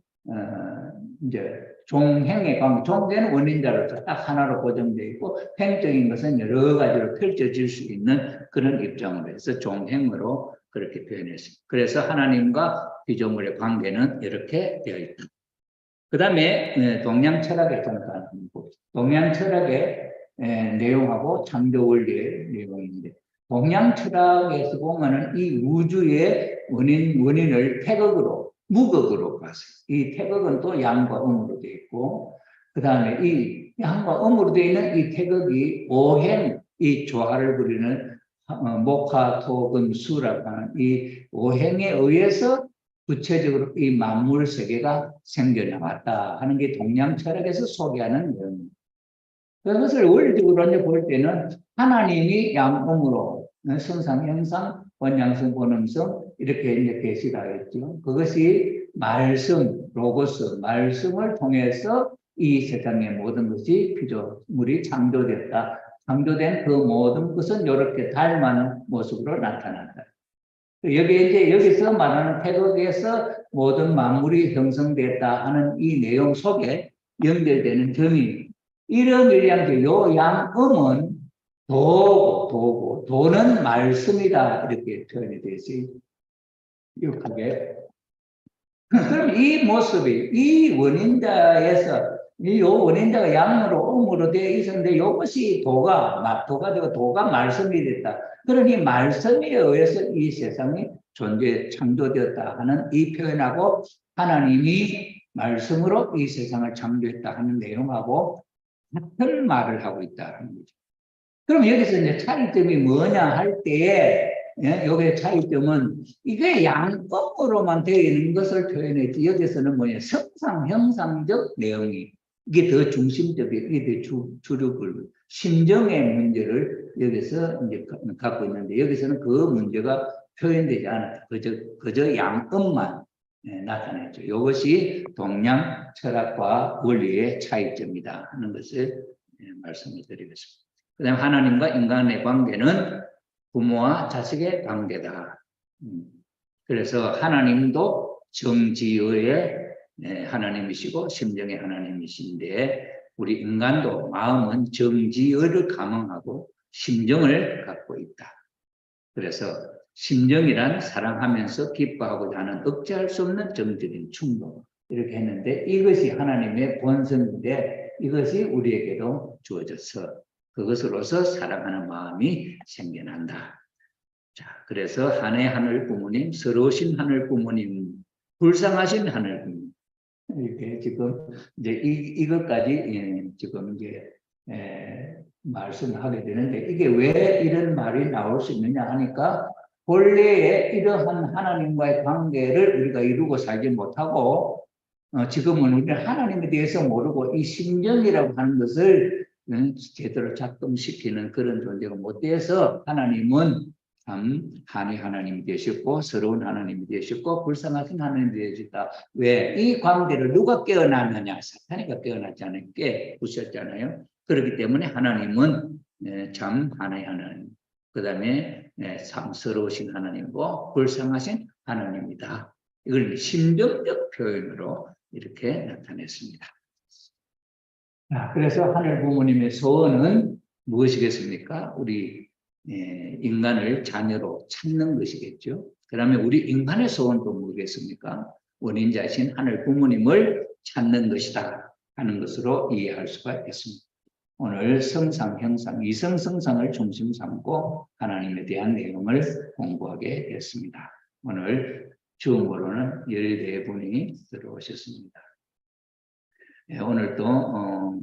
[SPEAKER 1] 이제, 종행에 가면 종되는 원인자로서 딱 하나로 고정되어 있고 행적인 것은 여러 가지로 펼쳐질 수 있는 그런 입장으로 해서 종행으로 그렇게 표현했습니다. 그래서 하나님과 피조물의 관계는 이렇게 되어 있다. 그 다음에 동양 철학의 전파는 동양 철학의 내용하고 창조 원리의 내용인데 동양 철학에서 보면은 이 우주의 원인을 태극으로 무극으로 봤어요. 이 태극은 또 양과 음으로 되어 있고, 그 다음에 이 양과 음으로 되어 있는 이 태극이 오행, 이 조화를 부리는 목화, 토, 금, 수라고 하는 이 오행에 의해서 구체적으로 이 만물 세계가 생겨나왔다 하는 게 동양 철학에서 소개하는 내용입니다. 그것을 원리적으로 이제 볼 때는 하나님이 양음으로 성상, 형상, 원양성, 본음성 이렇게 이제 계시가 있죠. 그것이 말씀, 로고스, 말씀을 통해서 이 세상의 모든 것이 피조물이 창조됐다. 창조된 그 모든 것은 이렇게 닮은 모습으로 나타난다. 여기에 이제 여기서 말하는 태극에서 모든 만물이 형성됐다 하는 이 내용 속에 연결되는 점이 이런 일량제 요 양음은 도는 말씀이다 이렇게 표현이 되어 있어요. 기억하게. 그럼 이 모습이 이 원인자에서 이 원인자가 양으로 음으로 되어 있었는데 이것이 도가 되고 도가 말씀이 됐다. 그러니 말씀에 의해서 이 세상이 창조되었다 하는 이 표현하고 하나님이 말씀으로 이 세상을 창조했다 하는 내용하고 같은 말을 하고 있다 하는 거죠. 그럼 여기서 이제 차이점이 뭐냐 할 때에 여기의 차이점은 이게 양법으로만 되어 있는 것을 표현했지 여기서는 뭐냐 성상 형상적 내용이 이게 더 중심적이에요. 이게 더 주력을 심정의 문제를 여기서 이제 갖고 있는데 여기서는 그 문제가 표현되지 않았다. 그저 양법만 나타냈죠. 이것이 동양 철학과 원리의 차이점이다 하는 것을 말씀을 드리겠습니다. 그다음 하나님과 인간의 관계는 부모와 자식의 관계다. 그래서 하나님도 정지의 하나님이시고 심정의 하나님이신데 우리 인간도 마음은 정지의를 감응하고 심정을 갖고 있다. 그래서 심정이란 사랑하면서 기뻐하고자 하는 억제할 수 없는 정적인 충동 이렇게 했는데 이것이 하나님의 본성인데 이것이 우리에게도 주어져서 그것으로서 사랑하는 마음이 생겨난다. 자, 그래서 한해 하늘 부모님, 서러우신 하늘 부모님, 불쌍하신 하늘 부모님 이렇게 지금 이제 이것까지 지금 이제 말씀하게 되는데 이게 왜 이런 말이 나올 수 있느냐 하니까 본래의 이러한 하나님과의 관계를 우리가 이루고 살지 못하고 지금은 우리는 하나님에 대해서 모르고 이 심정이라고 하는 것을 제대로 작동시키는 그런 존재가 못 돼서 하나님은 참 한이 하나님이 되셨고 서러운 하나님이 되셨고 불쌍하신 하나님이 되셨다. 왜? 이 관계를 누가 깨어났느냐? 사탄이가 깨어났지 않게 부셨잖아요. 그렇기 때문에 하나님은 참 하나의 하나님, 그 다음에 참스러우신 하나님이고 불쌍하신 하나님이다. 이걸 심정적 표현으로 이렇게 나타냈습니다. 그래서 하늘 부모님의 소원은 무엇이겠습니까? 우리 인간을 자녀로 찾는 것이겠죠. 그러면 우리 인간의 소원도 뭐겠습니까? 원인자신 하늘 부모님을 찾는 것이다 하는 것으로 이해할 수가 있겠습니다. 오늘 성상, 형상, 이성 성상을 중심 삼고 하나님에 대한 내용을 공부하게 됐습니다. 오늘 주음으로는 14분이 들어오셨습니다. 오늘도